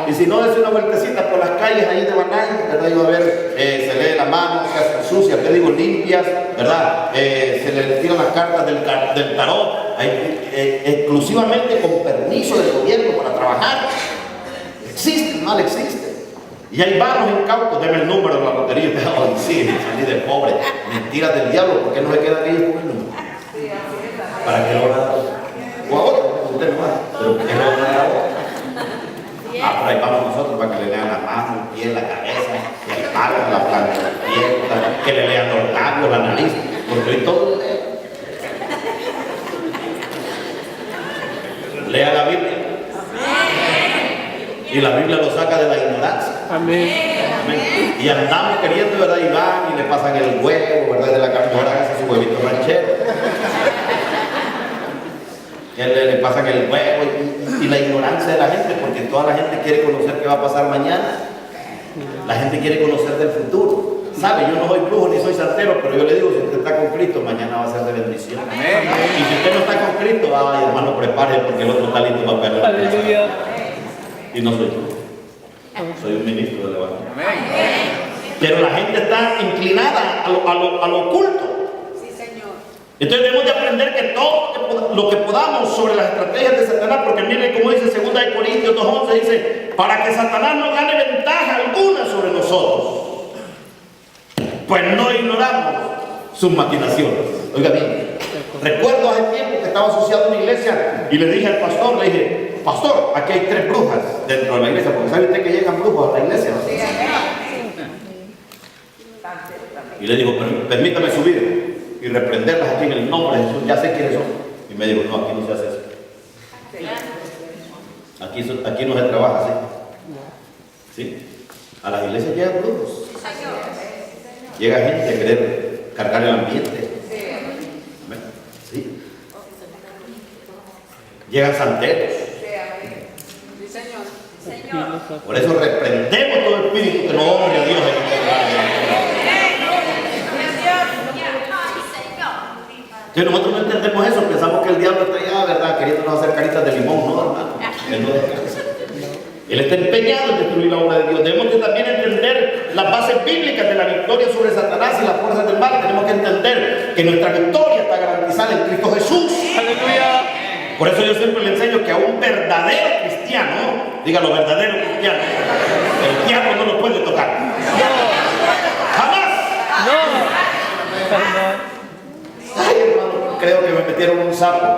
Y si no, des una vueltecita por las calles ahí de Banay, ¿verdad? Y va a ver, se lee la mano, se hace sucias, que digo limpias, ¿verdad? Se le tiran las cartas del tarot, exclusivamente con permiso del gobierno para trabajar. Existe, el mal existe. Y hay varios incautos, deme el número de la lotería. Y usted, oh, sí, salí de pobre. Mentiras del diablo, ¿por qué no se quedan ellos con el número? Para que lo hagan. O a otro, usted no va, pero que no hagan a otro. Ah, por ahí vamos nosotros para que le lean la mano, el pie, la cabeza, el palo, la planta del pie, que le lean los labios, la nariz, porque hoy todo lo lee. Lea la Biblia. Y la Biblia lo saca de la ignorancia. Amén. Amén. Y andamos queriendo, ¿verdad? Y van y le pasan el huevo, ¿verdad? De la carnora, hace su huevito ranchero. Que le pasan el huevo y la ignorancia de la gente, porque toda la gente quiere conocer qué va a pasar mañana. La gente quiere conocer del futuro. ¿Sabe? Yo no soy brujo ni soy santero, pero yo le digo, si usted está con Cristo, mañana va a ser de bendición. Amén. Y si usted no está con Cristo, ay, hermano, prepare porque el otro está listo para perder. Aleluya. Y no soy yo. Soy un ministro del Evangelio. Pero la gente está inclinada a lo oculto. Sí, Señor. Entonces debemos de aprender que todo lo que podamos sobre las estrategias de Satanás, porque miren como dice 2 Corintios 2:11, dice, para que Satanás no gane ventaja alguna sobre nosotros, pues no ignoramos sus maquinaciones. Oiga bien, recuerdo hace tiempo que estaba asociado a una iglesia y le dije al pastor, le dije, pastor, aquí hay 3 brujas dentro de la iglesia, porque sabe usted que llegan brujos a la iglesia, ¿no? Y le digo, permítame subir y reprenderlas aquí en el nombre de Jesús, ya sé quiénes son. Y me dijo, no, aquí no se hace eso. Aquí no se trabaja así. ¿Sí? A las iglesias llegan brujos. Llega gente a querer cargar el ambiente. ¿Sí? Llegan santeros. Sí, Señor. Por eso reprendemos todo espíritu que no honre a Dios en este lugar. Que nosotros no entendemos eso, pensamos que el diablo está allá, ¿verdad? Queriéndonos hacer caritas de limón, no, hermano. Él no descansa. Él está empeñado en destruir la obra de Dios. Debemos de también entender las bases bíblicas de la victoria sobre Satanás y las fuerzas del mal. Tenemos que entender que nuestra victoria está garantizada en Cristo Jesús. Aleluya. Por eso yo siempre le enseño que a un verdadero cristiano, dígalo, verdadero cristiano, el diablo no lo puede tocar. ¡Jamás! No. Jamás. Ay, hermano, creo que me metieron un sapo.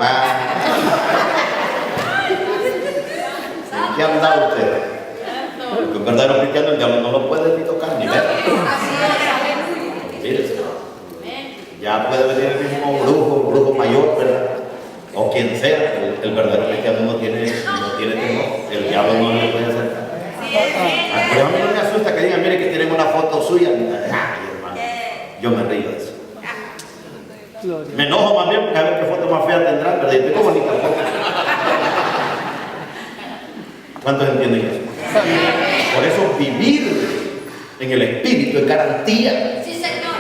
¿Qué ha andado usted? Porque un verdadero cristiano, el diablo no lo puede ni tocar ni ver. Mírese. Ya puede venir el mismo brujo mayor, ¿verdad? O quien sea, el verdadero cristiano no tiene temor. El diablo no le puede acercar. Pero a mí no me asusta que digan, mire que tienen una foto suya. Ay, hermano, yo me río de eso. Gloria. Me enojo más bien porque a ver qué foto más fea tendrán, ¿verdad? Y tengo bonita foto. ¿Cuántos entienden eso? Por eso vivir en el Espíritu es garantía. Sí, Señor.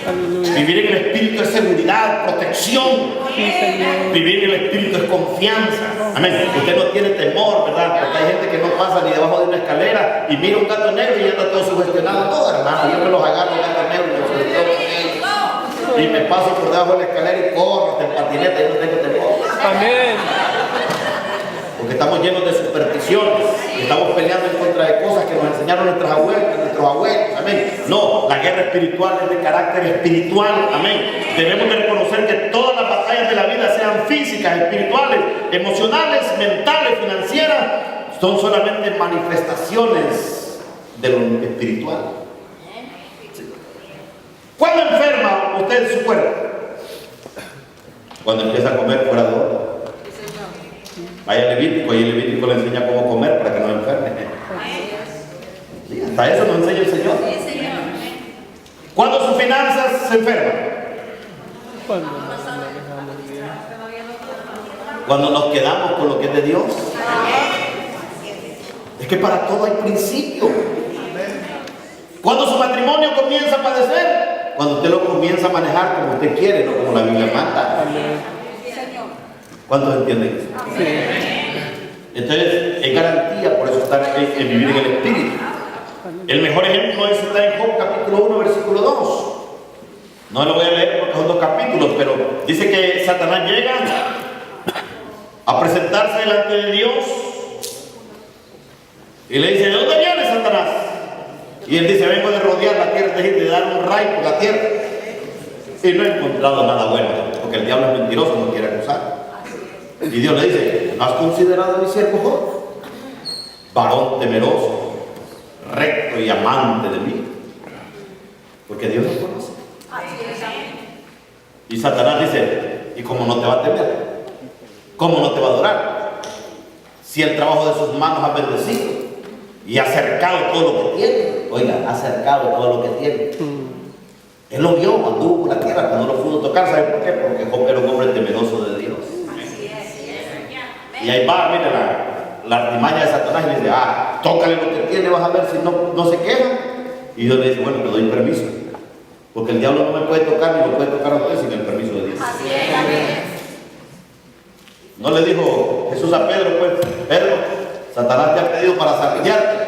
Aleluya. Vivir en el Espíritu es seguridad, protección. Sí, Señor. Vivir en el Espíritu es confianza. Amén. Usted no tiene temor, ¿verdad? Porque hay gente que no pasa ni debajo de una escalera y mira un gato negro y ya está todo sugestionado. No, hermano, yo me los agarro gatos negros y me sugestiono con ellos. Y me paso por debajo de la escalera y corro en patineta y no tengo temor. Amén. Porque estamos llenos de supersticiones, estamos peleando en contra de cosas que nos enseñaron nuestros abuelos, amén. No, la guerra espiritual es de carácter espiritual, amén. Debemos de reconocer que todas las batallas de la vida, sean físicas, espirituales, emocionales, mentales, financieras, son solamente manifestaciones de lo espiritual. ¿Cuándo enferma usted su cuerpo? Cuando empieza a comer fuera de hora. Vaya a Levítico y el Levítico le enseña cómo comer para que no enferme. Sí, hasta eso nos enseña el Señor. ¿Cuándo sus finanzas se enferman? Cuando nos alejamos de Dios. Cuando nos quedamos con lo que es de Dios. Es que para todo hay principio. Cuando su matrimonio comienza a padecer, cuando usted lo comienza a manejar como usted quiere, no como la Biblia manda. ¿Cuántos entienden eso? Sí. Entonces, es garantía, por eso estar en vivir en el Espíritu. El mejor ejemplo es está en Job capítulo 1, versículo 2. No lo voy a leer porque son 2 capítulos, pero dice que Satanás llega a presentarse delante de Dios y le dice, ¿de dónde vienes, Satanás? Y él dice, vengo de rodear la tierra, es decir, de dar un rayo por la tierra. Y no he encontrado nada bueno, porque el diablo es mentiroso, no quiere acusar. Y Dios le dice, ¿no has considerado a mi siervo Job? Varón temeroso, recto y amante de mí. Porque Dios lo conoce. Y Satanás dice, ¿y cómo no te va a temer? ¿Cómo no te va a adorar? Si el trabajo de sus manos ha bendecido y ha cercado todo lo que tiene. Oiga, ha cercado todo lo que tiene. Él lo vio cuando anduvo por la tierra, cuando no pudo tocar. ¿Sabe por qué? Porque Job era un hombre temeroso de Dios. Y ahí va, mira la artimaña de Satanás y le dice, tócale lo que tiene, vas a ver si no se queja. Y Dios le dice, bueno, te doy permiso. Porque el diablo no me puede tocar ni lo puede tocar a usted sin el permiso de Dios. Así es, amén. No le dijo Jesús a Pedro, pues, Pedro, Satanás te ha pedido para zarandearte.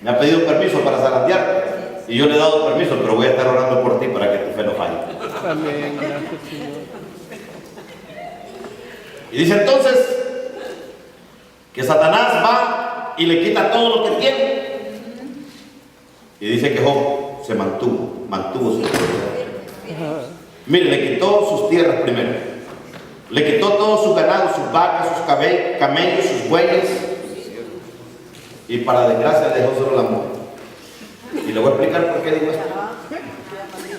Me ha pedido permiso para zarandearte. Y yo le he dado permiso, pero voy a estar orando por ti para que tu fe no falle. Amén. Gracias, Señor. Y dice entonces que Satanás va y le quita todo lo que tiene. Y dice que Job se mantuvo su tierra. Mire, le quitó sus tierras primero. Le quitó todo su ganado, sus vacas, sus camellos, sus bueyes. Y para desgracia le dejó solo la mujer. Y le voy a explicar por qué digo esto.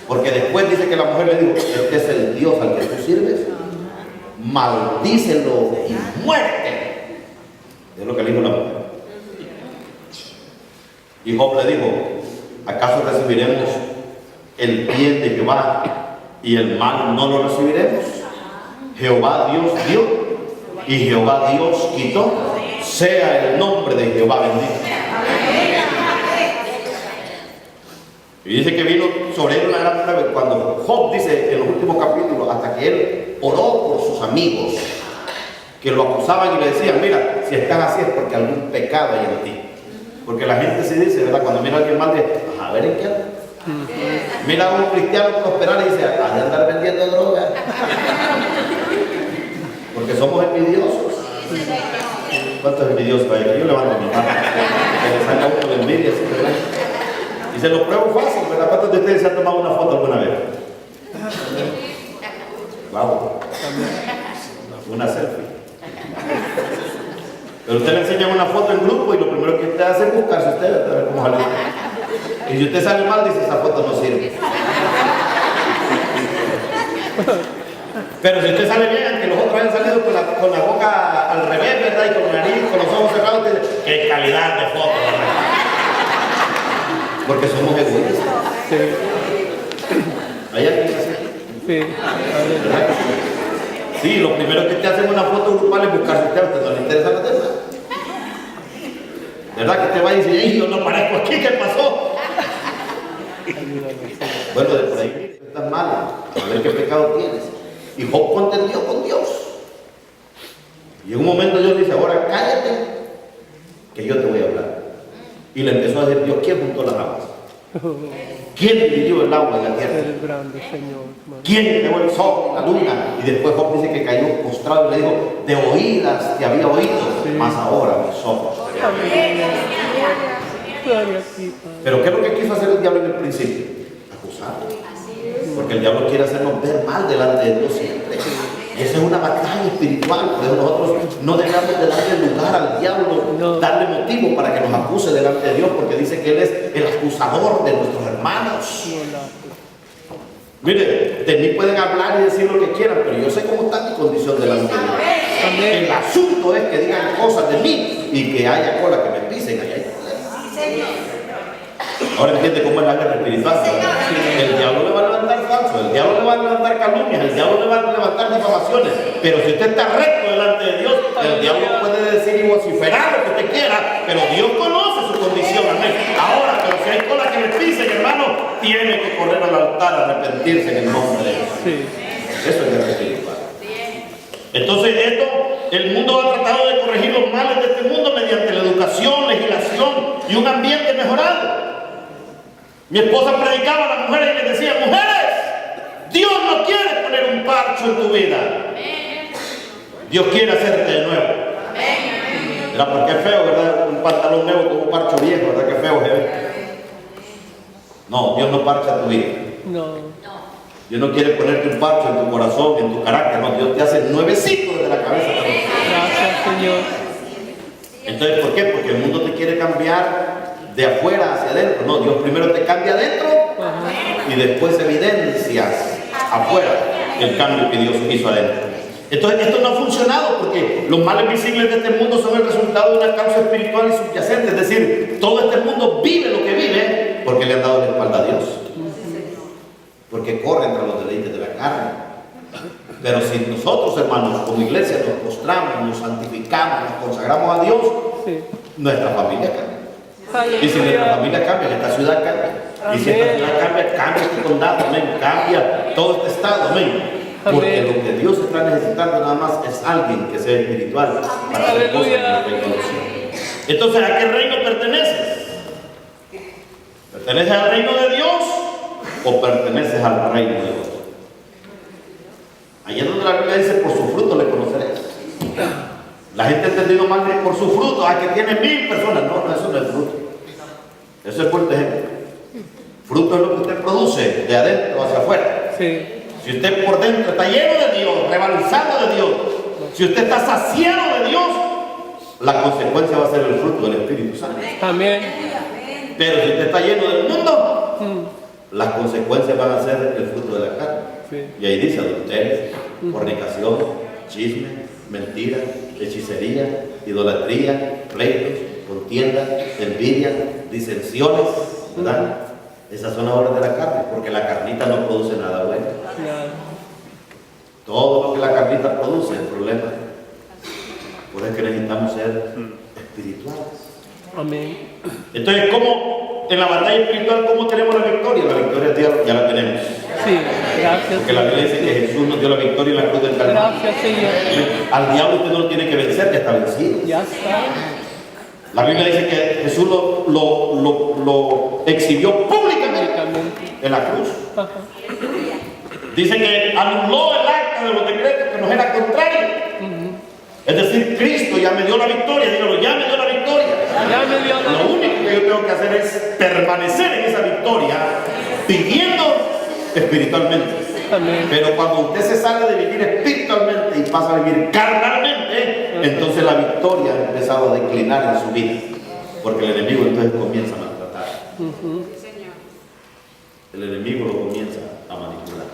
Porque después dice que la mujer le dijo, este es el Dios al que tú sirves. Maldícelo y muerte. Es lo que le dijo la mujer. Y Job le dijo, ¿acaso recibiremos el bien de Jehová y el mal no lo recibiremos? Jehová Dios dio y Jehová Dios quitó. sea el nombre de Jehová bendito. Y dice que vino sobre él una gran prueba. Cuando Job dice en los últimos capítulos, hasta que él oró por sus amigos que lo acusaban y le decían, mira, si estás así es porque algún pecado hay en ti. Porque la gente se dice, ¿verdad? Cuando mira a alguien mal, dice, a ver en qué anda. Mira a un cristiano prosperar y dice, ha de andar vendiendo droga. Porque somos envidiosos. ¿Cuántos envidiosos hay? Yo levanto mi mano. Que le saca uno de envidia, ¿sí, verdad? Y se lo pruebo fácil, ¿verdad? ¿Cuántos de ustedes se han tomado una foto alguna vez? Wow. Una selfie. Pero usted le enseña una foto en grupo y lo primero que usted hace es buscarse usted, a ver cómo sale. Y si usted sale mal, dice, esa foto no sirve. Pero si usted sale bien, aunque los otros hayan salido con la boca al revés, ¿verdad? Y con la nariz, con los ojos cerrados, usted dice, qué calidad de foto, ¿verdad? Porque somos egoístas. Sí. ¿Hay alguien así? Sí. ¿Verdad? Sí, lo primero que te hacen una foto grupal es buscarse usted, a usted no le interesa la tema. ¿Verdad? Que te va y dice, ¡ay, yo no parezco aquí! ¿Qué pasó? Bueno, de por ahí estás mal, a ver qué pecado tienes. Y Job contendió con Dios. Y en un momento Dios dice, ahora cállate, que yo te voy a hablar. Y le empezó a decir, Dios, ¿quién juntó las aguas? ¿Quién dividió el agua en la tierra? ¿Quién creó el sol, la luna? Y después Job dice que cayó postrado y le dijo, de oídas te había oído, mas ahora mis ojos. Pero ¿qué es lo que quiso hacer el diablo en el principio? Acusar. Porque el diablo quiere hacernos ver mal delante de Dios siempre. Y esa es una batalla espiritual. Por eso nosotros no debemos de darle lugar al diablo, darle motivo para que nos acuse delante de Dios, porque dice que Él es el acusador de nuestros hermanos. Mire, de mí pueden hablar y decir lo que quieran, pero yo sé cómo está mi condición delante de Dios. El asunto es que digan cosas de mí y que haya cola que me pisen. Allá hay problemas. Ahora entiende cómo es la guerra espiritual. El diablo le va a levantar falso, el diablo le va a levantar calumnias, el diablo le va a levantar difamaciones. Pero si usted está recto delante de Dios, el diablo puede decir y vociferar lo que usted quiera, pero Dios conoce su condición. Amén. Ahora, pero si hay cola que le pisen, hermano, tiene que correr al altar a arrepentirse en el nombre de Dios. Sí. Eso es guerra espiritual. Entonces esto, el mundo ha tratado de corregir los males de este mundo mediante la educación, legislación y un ambiente mejorado. Mi esposa predicaba a las mujeres y les decía, mujeres, Dios no quiere poner un parcho en tu vida. Dios quiere hacerte de nuevo. ¿Verdad? Porque es feo, ¿verdad? Un pantalón nuevo con un parcho viejo, ¿verdad? Qué feo se ve. No, Dios no parcha tu vida. Dios no quiere ponerte un parcho en tu corazón, en tu carácter. No, Dios te hace nuevecito desde la cabeza. Gracias, Señor. Entonces, ¿por qué? Porque el mundo te quiere cambiar de afuera hacia adentro. No, Dios primero te cambia adentro y después evidencias afuera el cambio que Dios hizo adentro. Entonces, esto no ha funcionado porque los males visibles de este mundo son el resultado de una causa espiritual y subyacente. Es decir, todo este mundo vive lo que vive porque le han dado la espalda a Dios. Porque corren tras los deleites de la carne. Pero si nosotros, hermanos, como iglesia nos postramos, nos santificamos, nos consagramos a Dios, nuestra familia cambia. Y si nuestra familia cambia, esta ciudad cambia. Y si esta ciudad cambia, cambia este condado, amén. Cambia todo este estado, amén. Porque lo que Dios está necesitando nada más es alguien que sea espiritual para hacer cosas en el reino de los cielos. Entonces, ¿a qué reino perteneces? ¿Perteneces al reino de Dios o perteneces al reino de Dios? Allí es donde la Biblia dice, por su fruto le conoceréis. La gente ha entendido mal que por su fruto, que tiene 1000 personas. No, eso no es fruto. Eso es fuerte ejemplo. Fruto es lo que usted produce de adentro hacia afuera. Si usted por dentro está lleno de Dios, rebalsado de Dios, si usted está saciado de Dios, la consecuencia va a ser el fruto del Espíritu Santo. Amén. Pero si usted está lleno del mundo, las consecuencias van a ser el fruto de la carne. Y ahí dice adulterio, fornicación, chisme, mentira, hechicería, idolatría, pleitos, contiendas, envidia, disensiones, ¿verdad? Esas son las obras de la carne, porque la carnita no produce nada bueno. Todo lo que la carnita produce es el problema. Por eso es que necesitamos ser espirituales. Amén. Entonces, ¿cómo en la batalla espiritual, cómo tenemos la victoria? La victoria ya la tenemos. Sí, gracias. Porque la Biblia dice que Jesús nos dio la victoria en la cruz del Calvario. Gracias, Señor. Al diablo usted no lo tiene que vencer, ya está vencido. Ya está. La Biblia dice que Jesús lo exhibió públicamente en la cruz. Ajá. Dice que anuló el acta de los decretos que nos era contrario. Es decir, Cristo ya me dio la victoria. Dígalo, ya me dio la victoria. Ya me dio la Lo único que yo tengo que hacer es permanecer en esa victoria, pidiendo espiritualmente. Amén. Pero cuando usted se sale de vivir espiritualmente y pasa a vivir carnalmente, entonces la victoria ha empezado a declinar en su vida. Porque el enemigo entonces comienza a maltratar. El enemigo lo comienza a manipular.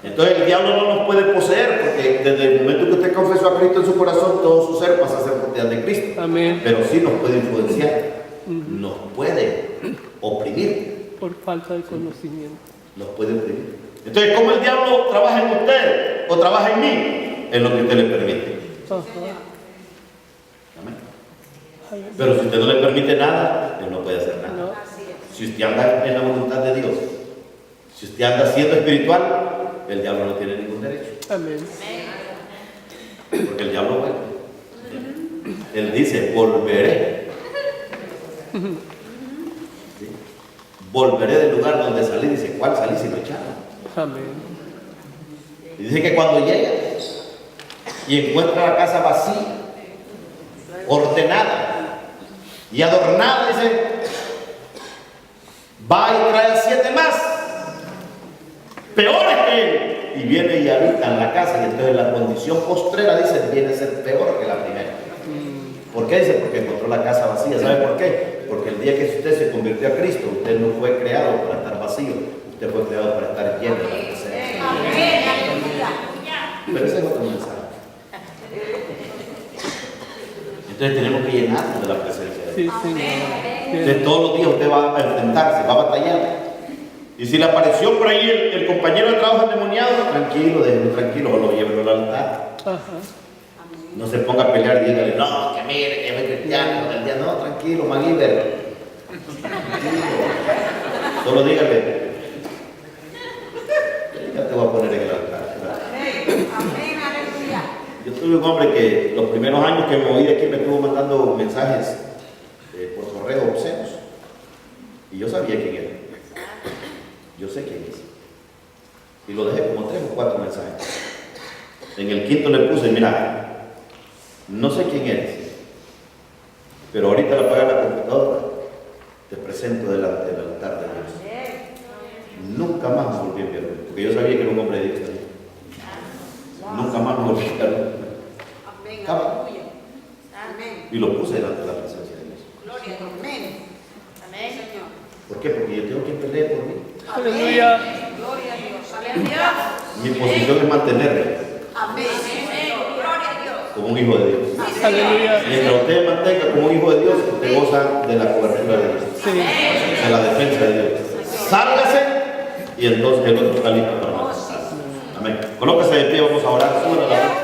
Entonces el diablo no nos puede poseer, porque desde el momento que usted confesó a Cristo en su corazón, todo su ser pasa a ser propiedad de Cristo. Amén. Pero sí nos puede influenciar, nos puede oprimir, Por falta de conocimiento. nos puede oprimir. Entonces, ¿cómo el diablo trabaja en usted o trabaja en mí? En lo que usted le permite. Ajá. Amén. Pero si usted no le permite nada, él no puede hacer nada. No. Si usted anda en la voluntad de Dios, si usted anda siendo espiritual, el diablo no tiene ningún derecho. Amén. Porque el diablo vuelve. Él dice, volveré. ¿Sí? Volveré del lugar donde salí. Dice, ¿cuál salí si lo echaron? Amén. Y dice que cuando llega y encuentra la casa vacía, ordenada y adornada, dice, va y trae a 7 más, peores que él, y viene y habita en la casa. Y entonces la condición postrera, dice, viene a ser peor que la primera. ¿Por qué? Dice, porque encontró la casa vacía. ¿Sabe por qué? Porque el día que usted se convirtió a Cristo, usted no fue creado para estar vacío, usted fue creado para estar lleno de la presencia. Pero ese es otro mensaje. Entonces tenemos que llenarnos de la presencia de Dios. Sí, Señor. Entonces todos los días usted va a enfrentarse, va a batallar. Y si le apareció por ahí el compañero de trabajo endemoniado, tranquilo, déjelo tranquilo, o lo lleve al altar. Ajá. No se ponga a pelear y dígale, no, que mire, que es cristiano, del día, no, tranquilo, Maguiber. Solo dígale, ya te voy a poner en el altar. Yo tuve un hombre que los primeros años que me moví de aquí me estuvo mandando mensajes por correo obscenos. Y yo sabía quién era. Yo sé quién es. Y lo dejé como 3 o 4 mensajes. En el quinto le puse, mira, no sé quién eres, pero ahorita al apagar la computadora te presento delante del altar de Dios. Nunca más me volví a enviar, porque yo sabía que era un hombre de Dios también. Nunca más me volví a enviar. Y lo puse delante de la presencia de Dios. ¿Por qué? Porque yo tengo que pelear por mí. Aleluya. Mi posición es mantenerme como un hijo de Dios. Aleluya. Mientras usted mantenga como un hijo de Dios, usted goza de la cobertura de Dios, Sí. de la defensa de Dios. Sálgase y entonces el otro está listo para matar. Amén. Colóquese de pie, vamos a orar. Súbala la voz.